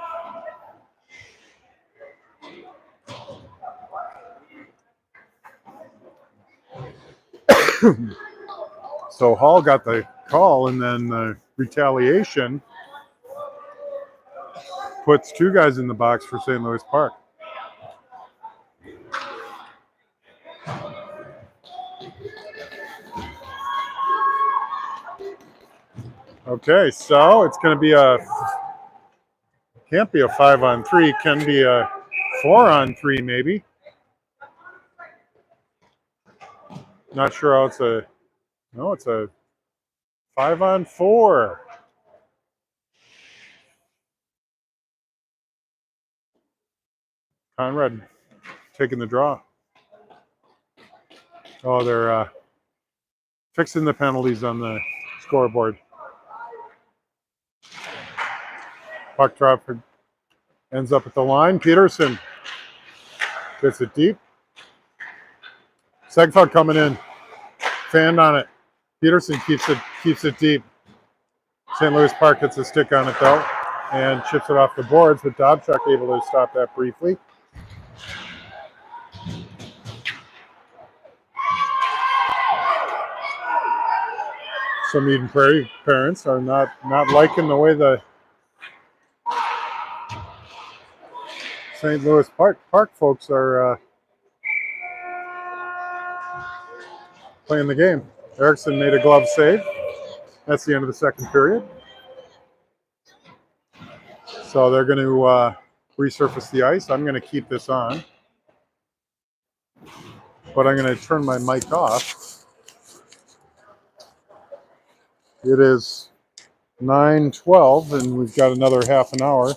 So Hall got the call, and then the retaliation puts two guys in the box for St. Louis Park. Okay, so it's going to be can't be a 5-on-3, can be a 4-on-3 maybe. Not sure how it's it's a 5-on-4. Conrad taking the draw. Oh, they're fixing the penalties on the scoreboard. Puck drop ends up at the line. Peterson gets it deep. Segfeld coming in. Fanned on it. Peterson keeps it deep. St. Louis Park gets a stick on it though and chips it off the boards, but Dobchuk able to stop that briefly. Some Eden Prairie parents are not liking the way the St. Louis Park folks are playing the game. Erickson made a glove save. That's the end of the second period. So they're going to resurface the ice. I'm going to keep this on, but I'm going to turn my mic off. It is 9:12, and we've got another half an hour.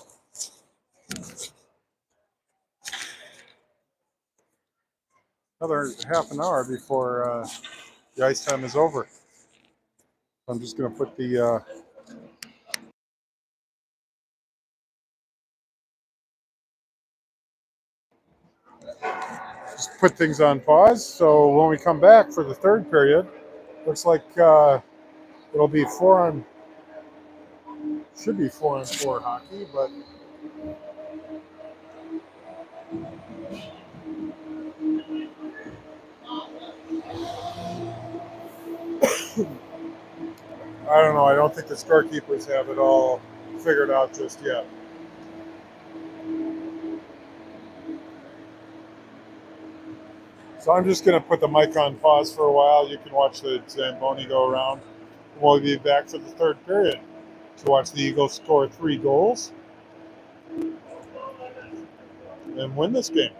Another half an hour before the ice time is over. I'm just going to put the just put things on pause. So when we come back for the third period, looks like it'll be should be 4-on-4 hockey, but I don't know. I don't think the scorekeepers have it all figured out just yet. So I'm just going to put the mic on pause for a while. You can watch the Zamboni go around. We'll be back for the third period to watch the Eagles score 3 goals and win this game.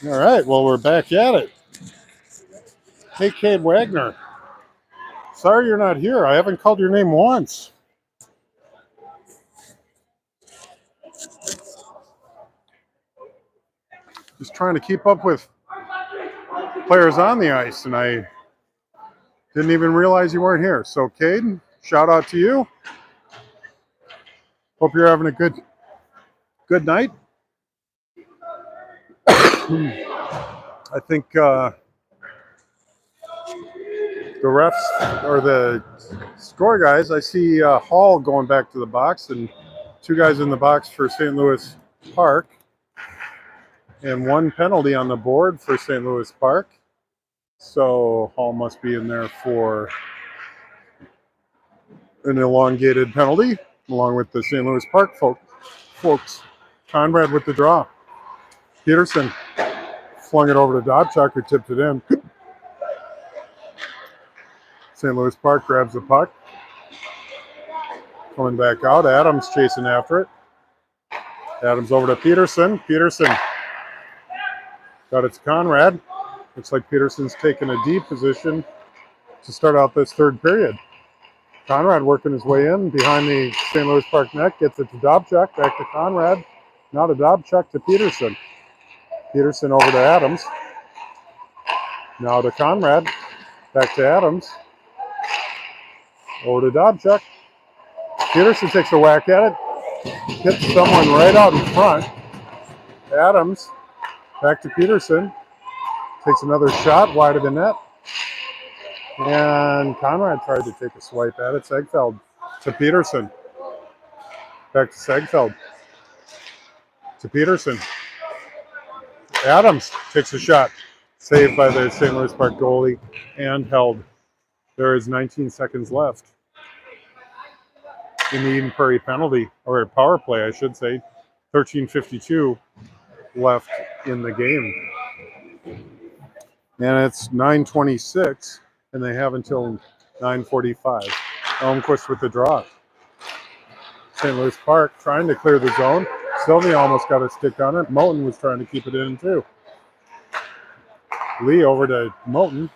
All right, well, we're back at it. Hey, Cade Wagner. Sorry you're not here. I haven't called your name once. Just trying to keep up with players on the ice, and I didn't even realize you weren't here. So, Cade, shout out to you. Hope you're having a good night. I think the refs or the score guys, I see Hall going back to the box and two guys in the box for St. Louis Park and one penalty on the board for St. Louis Park. So Hall must be in there for an elongated penalty along with the St. Louis Park folks. Conrad with the draw. Peterson flung it over to Dobchuk, who tipped it in. St. Louis Park grabs the puck. Coming back out. Adams chasing after it. Adams over to Peterson. Peterson got it to Conrad. Looks like Peterson's taking a deep position to start out this third period. Conrad working his way in behind the St. Louis Park net. Gets it to Dobchuk. Back to Conrad. Now to Dobchuk to Peterson. Peterson over to Adams. Now to Conrad. Back to Adams. Over to Dobchuk. Peterson takes a whack at it. Hits someone right out in front. Adams. Back to Peterson. Takes another shot wide of the net. And Conrad tried to take a swipe at it. Segfeld to Peterson. Back to Segfeld. To Peterson. Adams takes a shot. Saved by the St. Louis Park goalie and held. There is 19 seconds left in the Eden Prairie penalty, or power play, I should say. 13:52 left in the game. And it's 9:26, and they have until 9:45. Elmquist with the draw. St. Louis Park trying to clear the zone. Sylvia almost got a stick on it. Moten was trying to keep it in, too. Lee over to Moten.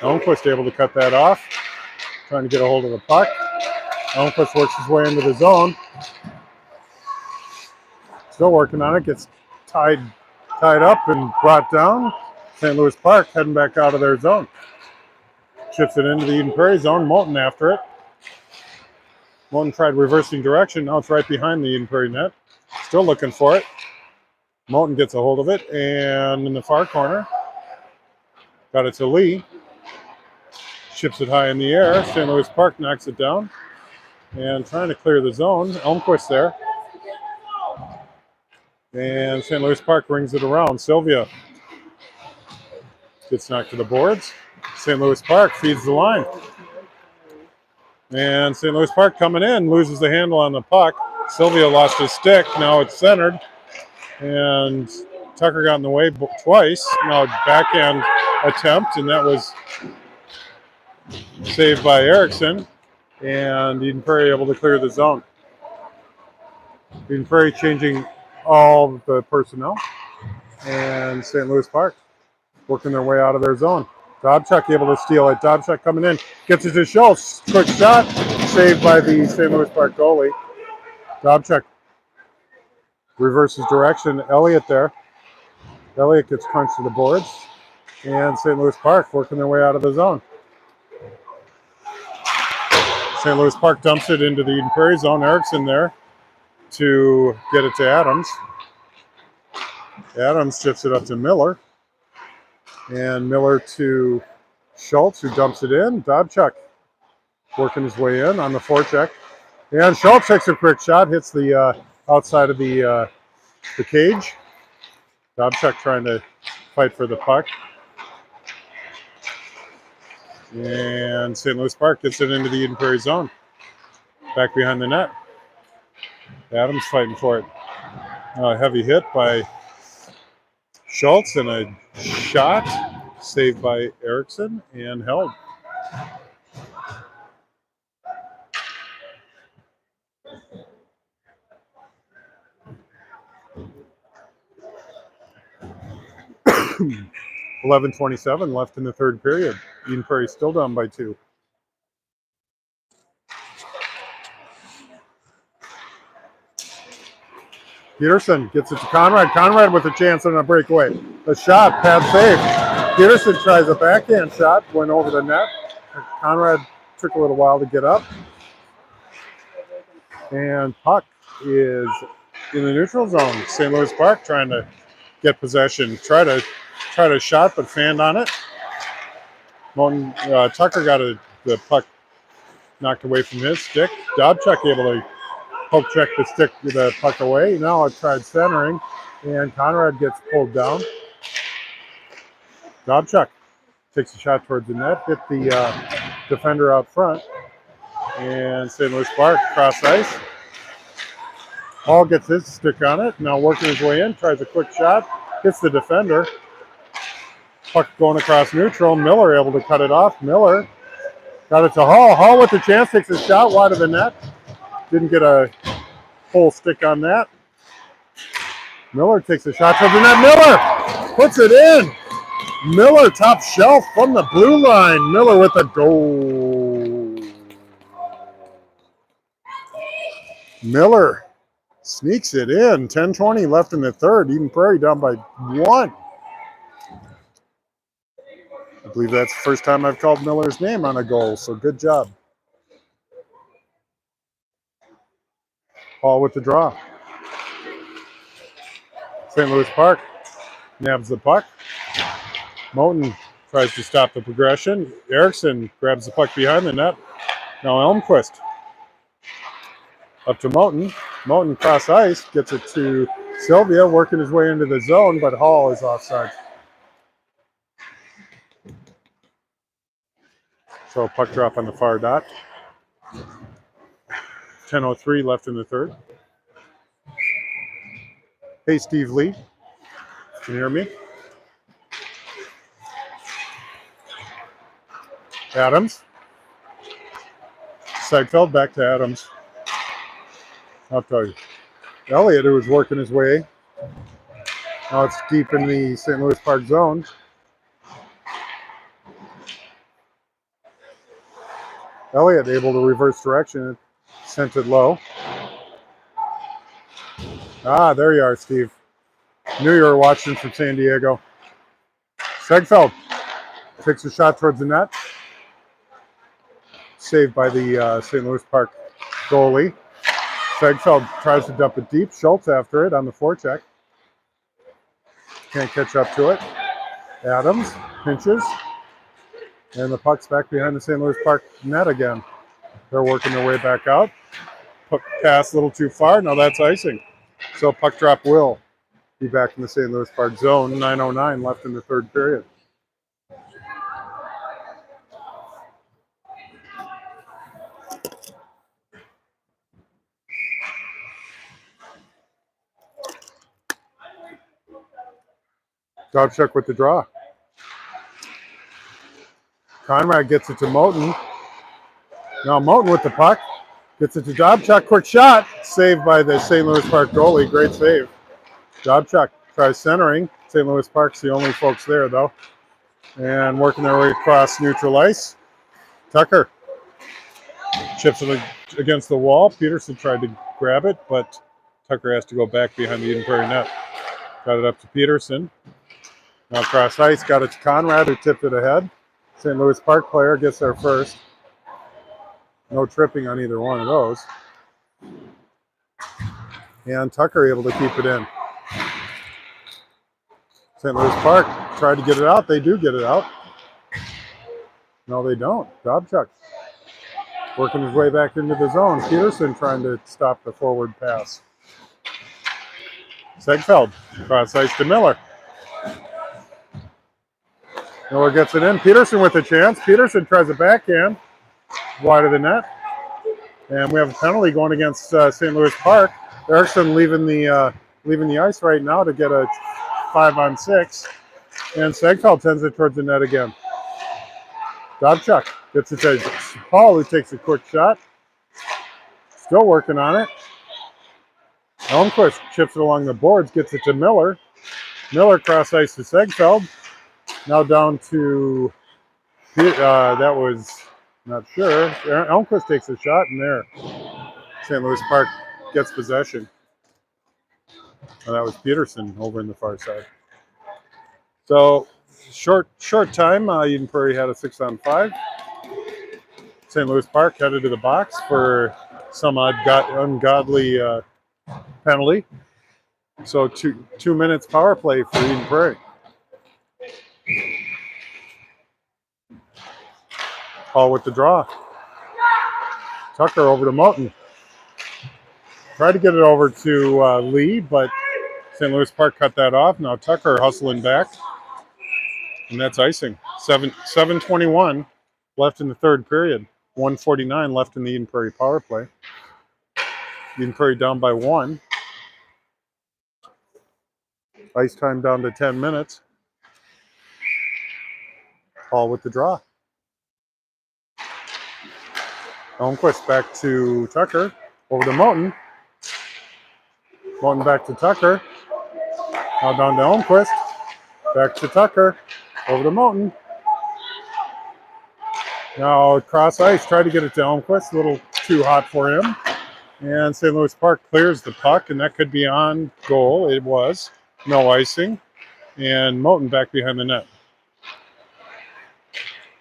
Elmquist able to cut that off. Trying to get a hold of the puck. Elmquist works his way into the zone. Still working on it. Gets tied up and brought down. St. Louis Park heading back out of their zone. Chips it into the Eden Prairie zone. Moten after it. Moten tried reversing direction. Now it's right behind the Eden Prairie net. Still looking for it. Moten gets a hold of it. And in the far corner, got it to Lee. Chips it high in the air. St. Louis Park knocks it down. And trying to clear the zone. Elmquist there. And St. Louis Park brings it around. Sylvia gets knocked to the boards. St. Louis Park feeds the line. And St. Louis Park coming in, loses the handle on the puck. Sylvia lost his stick. Now it's centered. And Tucker got in the way twice. Now backhand attempt, and that was saved by Erickson. And Eden Prairie able to clear the zone. Eden Prairie changing all the personnel. And St. Louis Park working their way out of their zone. Dobchuk able to steal it. Dobchuk coming in. Gets it to Schultz. Quick shot. Saved by the St. Louis Park goalie. Dobchuk reverses direction. Elliott there. Elliott gets crunched to the boards. And St. Louis Park working their way out of the zone. St. Louis Park dumps it into the Eden Prairie zone. Erickson there to get it to Adams. Adams chips it up to Miller. And Miller to Schultz, who dumps it in. Dobchuk working his way in on the forecheck. And Schultz takes a quick shot, hits the outside of the cage. Dobchuk trying to fight for the puck. And St. Louis Park gets it into the Eden Prairie zone. Back behind the net. Adams fighting for it. A heavy hit by Schultz and a shot saved by Erickson and held. 11:27 left in the third period. Eden Prairie still down by 2. Peterson gets it to Conrad. Conrad with a chance on a breakaway. A shot, pad save. Peterson tries a backhand shot, went over the net. Conrad took a little while to get up. And puck is in the neutral zone. St. Louis Park trying to get possession. Try to shot, but fanned on it. Moten, Tucker got the puck knocked away from his stick. Dobchuk able to poke check the puck away. Now it tried centering, and Conrad gets pulled down. Dobchuk takes a shot towards the net, hit the defender out front, and St. Louis Park cross ice. Hall gets his stick on it, now working his way in, tries a quick shot, hits the defender. Puck going across neutral. Miller able to cut it off. Miller got it to Hall. Hall with the chance, takes a shot wide of the net. Didn't get a full stick on that. Miller takes a shot towards the net. Miller puts it in. Miller top shelf from the blue line. Miller with a goal. Miller sneaks it in. 10:20 left in the third. Eden Prairie down by 1. I believe that's the first time I've called Miller's name on a goal, so good job. Hall with the draw. St. Louis Park nabs the puck. Moten tries to stop the progression. Erickson grabs the puck behind the net. Now Elmquist up to Moten. Moten cross ice, gets it to Sylvia, working his way into the zone, but Hall is offside. So puck drop on the far dot. 10:03 left in the third. Hey, Steve Lee. Can you hear me? Adams. Seigfeld back to Adams. I'll tell you. Elliott, who was working his way. Now it's deep in the St. Louis Park zone. Elliott able to reverse direction, sent it low. Ah, there you are, Steve. Knew you were watching from San Diego. Seigfeld takes a shot towards the net. Saved by the St. Louis Park goalie. Seigfeld tries to dump it deep. Schultz after it on the forecheck. Can't catch up to it. Adams pinches. And the puck's back behind the St. Louis Park net again. They're working their way back out. Puck pass a little too far. Now that's icing. So puck drop will be back in the St. Louis Park zone. 9:09 left in the third period. Dobchuk with the draw. Conrad gets it to Moten. Now Moten with the puck. Gets it to Dobchuk. Quick shot. Saved by the St. Louis Park goalie. Great save. Dobchuk tries centering. St. Louis Park's the only folks there, though. And working their way across neutral ice. Tucker chips it against the wall. Peterson tried to grab it, but Tucker has to go back behind the Eden Prairie net. Got it up to Peterson. Now cross ice. Got it to Conrad, who tipped it ahead. St. Louis Park player gets there first. No tripping on either one of those. And Tucker able to keep it in. St. Louis Park tried to get it out. They do get it out. No, they don't. Dobchuk working his way back into the zone. Peterson trying to stop the forward pass. Seigfeld cross ice to Miller. Miller gets it in. Peterson with a chance. Peterson tries a backhand wide of the net. And we have a penalty going against St. Louis Park. Erickson leaving the ice right now to get a 5-on-6. And Seigfeld sends it towards the net again. Dobchuk gets it to Hall, who takes a quick shot. Still working on it. Elmquist chips it along the boards, gets it to Miller. Miller cross ice to Segfeld. Now down to, that was, not sure. Elmquist takes a shot, and there. St. Louis Park gets possession. And that was Peterson over in the far side. So, short time. Eden Prairie had a 6-on-5. St. Louis Park headed to the box for some ungodly penalty. So 2 minutes power play for Eden Prairie. Hall with the draw. Tucker over to Moten. Tried to get it over to Lee, but St. Louis Park cut that off. Now Tucker hustling back. And that's icing. 7:21 left in the third period. 1:49 left in the Eden Prairie power play. Eden Prairie down by 1. Ice time down to 10 minutes. Hall with the draw. Elmquist back to Tucker. Over to Moten. Moten back to Tucker. Now down to Elmquist. Back to Tucker. Over to Moten. Now cross ice. Try to get it to Elmquist. A little too hot for him. And St. Louis Park clears the puck, and that could be on goal. It was. No icing. And Moten back behind the net.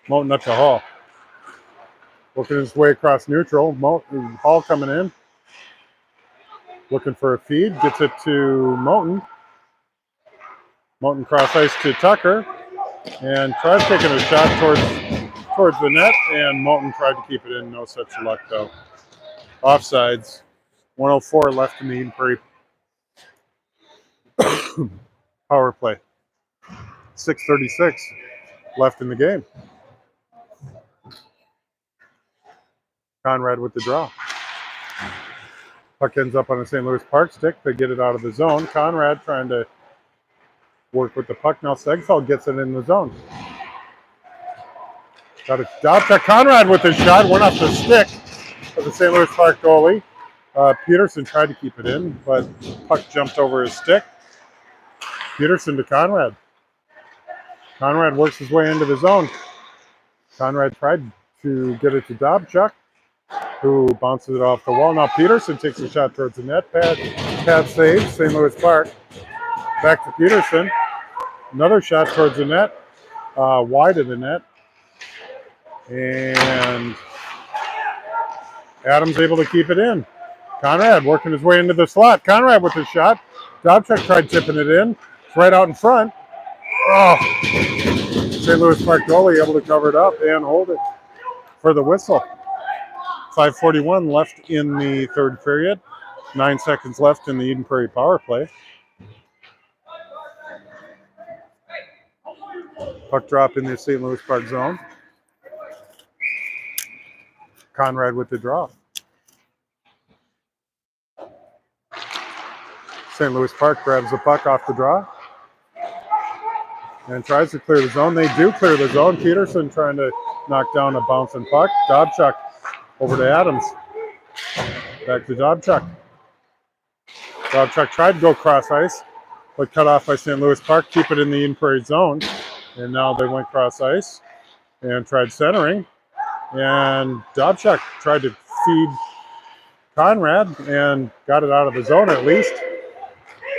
Moten up to Hall. Working his way across neutral. Hall coming in. Looking for a feed. Gets it to Moten. Moten cross ice to Tucker. And tries taking a shot towards the net. And Moten tried to keep it in. No such luck, though. Offsides. 1:04 left in the Eden Prairie power play. 6:36 left in the game. Conrad with the draw. Puck ends up on a St. Louis Park stick. They get it out of the zone. Conrad trying to work with the puck. Now Segfeld gets it in the zone. Got a dot to Conrad with his shot. Went off the stick of the St. Louis Park goalie. Peterson tried to keep it in, but puck jumped over his stick. Peterson to Conrad. Conrad works his way into the zone. Conrad tried to get it to Dobchuk, who bounces it off the wall. Now Peterson takes a shot towards the net. Pad saves, St. Louis Park. Back to Peterson. Another shot towards the net, wide of the net. And Adams able to keep it in. Conrad working his way into the slot. Conrad with his shot. Dobchuk tried tipping it in. It's right out in front. Oh, St. Louis Park goalie able to cover it up and hold it for the whistle. 5:41 left in the third period. 9 seconds left in the Eden Prairie power play. Puck drop in the St. Louis Park zone. Conrad with the draw. St. Louis Park grabs the puck off the draw and tries to clear the zone. They do clear the zone. Peterson trying to knock down a bouncing puck. Dobchuk over to Adams. Back to Dobchuk. Dobchuk tried to go cross ice, but cut off by St. Louis Park. Keep it in the Eden Prairie zone. And now they went cross ice and tried centering. And Dobchuk tried to feed Conrad and got it out of the zone at least.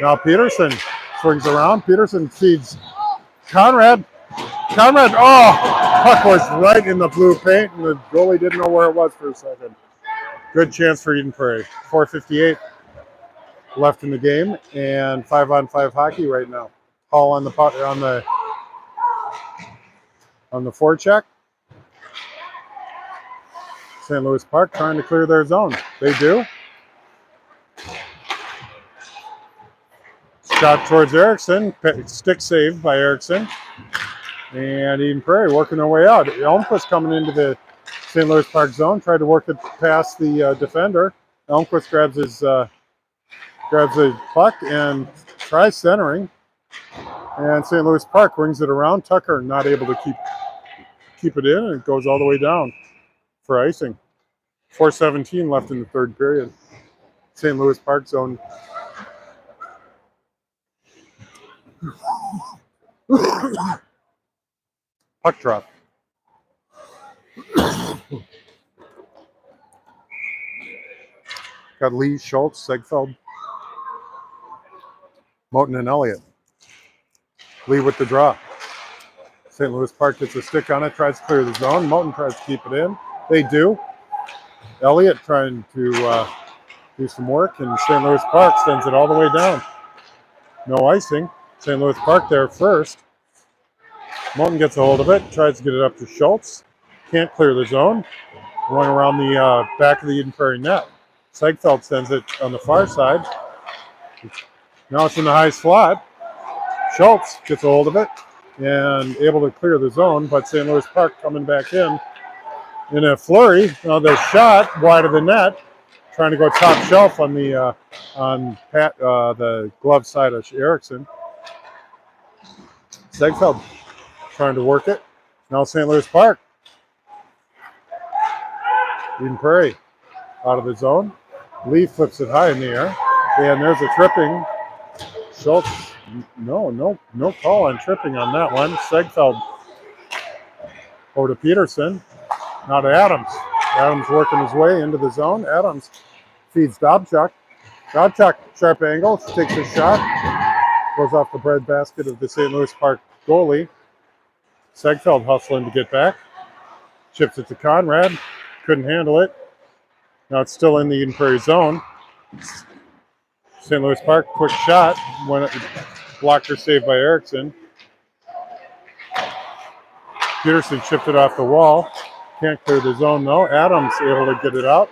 Now Peterson swings around. Peterson feeds Conrad. Conrad, puck was right in the blue paint, and the goalie didn't know where it was for a second. Good chance for Eden Prairie. 4:58 left in the game, and 5-on-5 hockey right now. Hall on the forecheck. St. Louis Park trying to clear their zone. They do. Shot towards Erickson. Stick saved by Erickson. And Eden Prairie working their way out. Elmquist coming into the St. Louis Park zone. Tried to work it past the defender. Elmquist grabs the puck and tries centering. And St. Louis Park rings it around. Tucker not able to keep it in, and it goes all the way down for icing. 4:17 left in the third period. St. Louis Park zone. Puck drop. Got Lee, Schultz, Segfeld, Moten, and Elliott. Lee with the draw. St. Louis Park gets a stick on it, tries to clear the zone. Moten tries to keep it in. They do. Elliott trying to do some work, and St. Louis Park sends it all the way down. No icing. St. Louis Park there first. Moten gets a hold of it, tries to get it up to Schultz. Can't clear the zone. Going around the back of the Eden Prairie net. Segfeld sends it on the far side. Now it's in the high slot. Schultz gets a hold of it and able to clear the zone, but St. Louis Park coming back in a flurry. Now the shot wide of the net, trying to go top shelf on the the glove side of Erickson. Segfeld trying to work it. Now St. Louis Park. Eden Prairie out of the zone. Lee flips it high in the air, and there's a tripping. Schultz, no call on tripping on that one. Segfeld over to Peterson. Now to Adams. Adams working his way into the zone. Adams feeds Dobchuk. Dobchuk, sharp angle, takes a shot. Goes off the breadbasket of the St. Louis Park goalie. Segfeld hustling to get back. Chips it to Conrad. Couldn't handle it. Now it's still in the Eden Prairie zone. St. Louis Park, quick shot. Blocker saved by Erickson. Peterson chipped it off the wall. Can't clear the zone though. Adams able to get it out.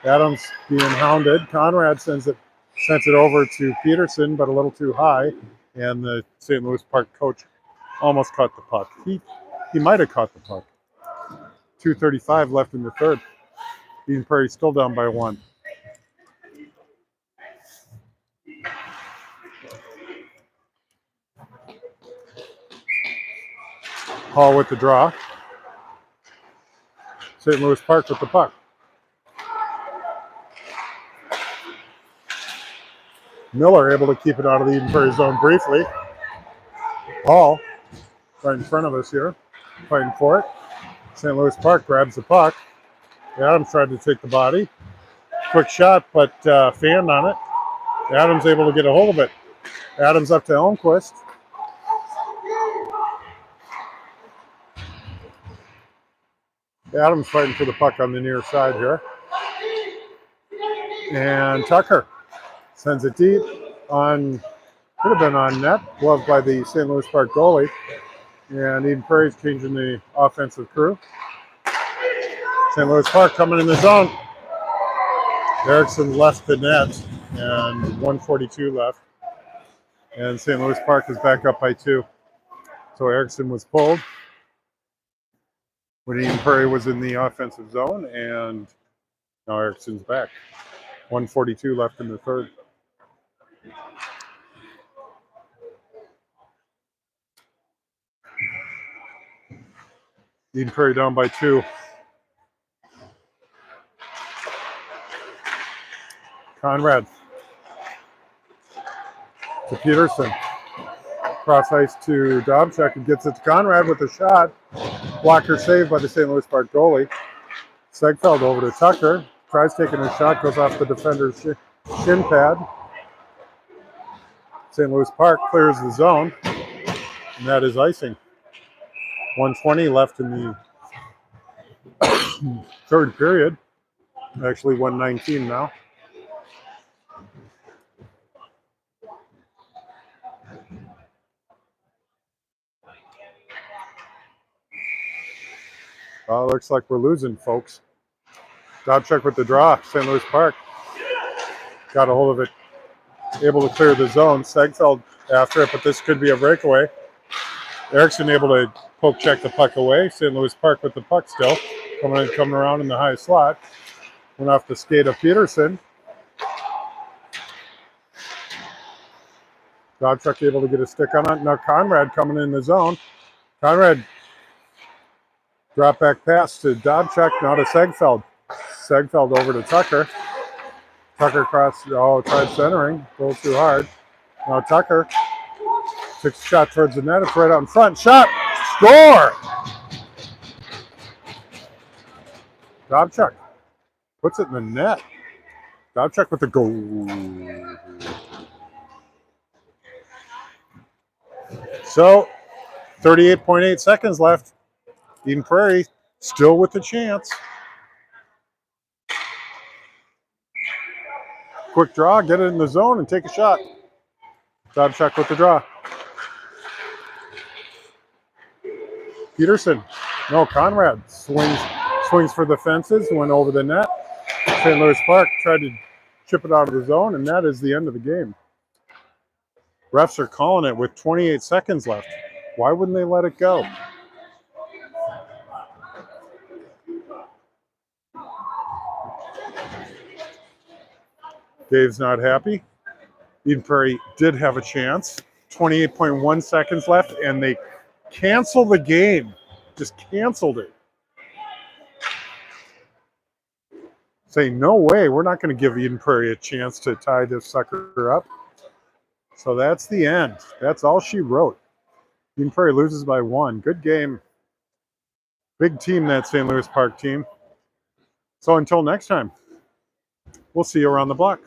Adams being hounded. Conrad sent it over to Peterson, but a little too high. And the St. Louis Park coach almost caught the puck. He might have caught the puck. 2:35 left in the third. Eden Prairie still down by 1. Hall with the draw. St. Louis Park with the puck. Miller able to keep it out of the Eden Prairie zone briefly. Hall, right in front of us here, fighting for it. St. Louis Park grabs the puck. Adams tried to take the body. Quick shot, but fanned on it. Adams able to get a hold of it. Adams up to Elmquist. Adams fighting for the puck on the near side here. And Tucker sends it deep on, could have been on net, gloved by the St. Louis Park goalie. And Eden Prairie's changing the offensive crew. St. Louis Park coming in the zone. Erickson left the net and 1:42 left. And St. Louis Park is back up by 2. So Erickson was pulled when Eden Prairie was in the offensive zone, and now Erickson's back. 1:42 left in the third. Eden Prairie down by 2. Conrad to Peterson. Cross ice to Dobchuk, and gets it to Conrad with a shot. Blocker saved by the St. Louis Park goalie. Segfeld over to Tucker. Tries taking a shot, goes off the defender's shin pad. St. Louis Park clears the zone, and that is icing. 1:20 left in the third period. Actually 1:19 now. Well, looks like we're losing, folks. Dobchuk with the draw. St. Louis Park got a hold of it. Able to clear the zone. Segfeld after it, but this could be a breakaway. Erickson able to poke check the puck away. St. Louis Park with the puck still. Coming around in the high slot. Went off the skate of Peterson. Dobchuk able to get a stick on it. Now Conrad coming in the zone. Conrad drop back pass to Dobchuk, now to Segfeld. Segfeld over to Tucker. Tucker tried centering, a little too hard. Now Tucker Takes a shot towards the net. It's right out in front. Shot. Score! Dobchuk puts it in the net. Dobchuk with the goal. So, 38.8 seconds left. Eden Prairie still with the chance. Quick draw, get it in the zone and take a shot. Dobchuk with the draw. Peterson, no, Conrad swings for the fences, went over the net. St. Louis Park tried to chip it out of the zone, and that is the end of the game. Refs are calling it with 28 seconds left. Why wouldn't they let it go? Dave's not happy. Eden Prairie did have a chance. 28.1 seconds left, and they cancel the game. Just canceled it. Saying, no way, we're not going to give Eden Prairie a chance to tie this sucker up. So that's the end. That's all she wrote. Eden Prairie loses by 1. Good game. Big team, that St. Louis Park team. So until next time, we'll see you around the block.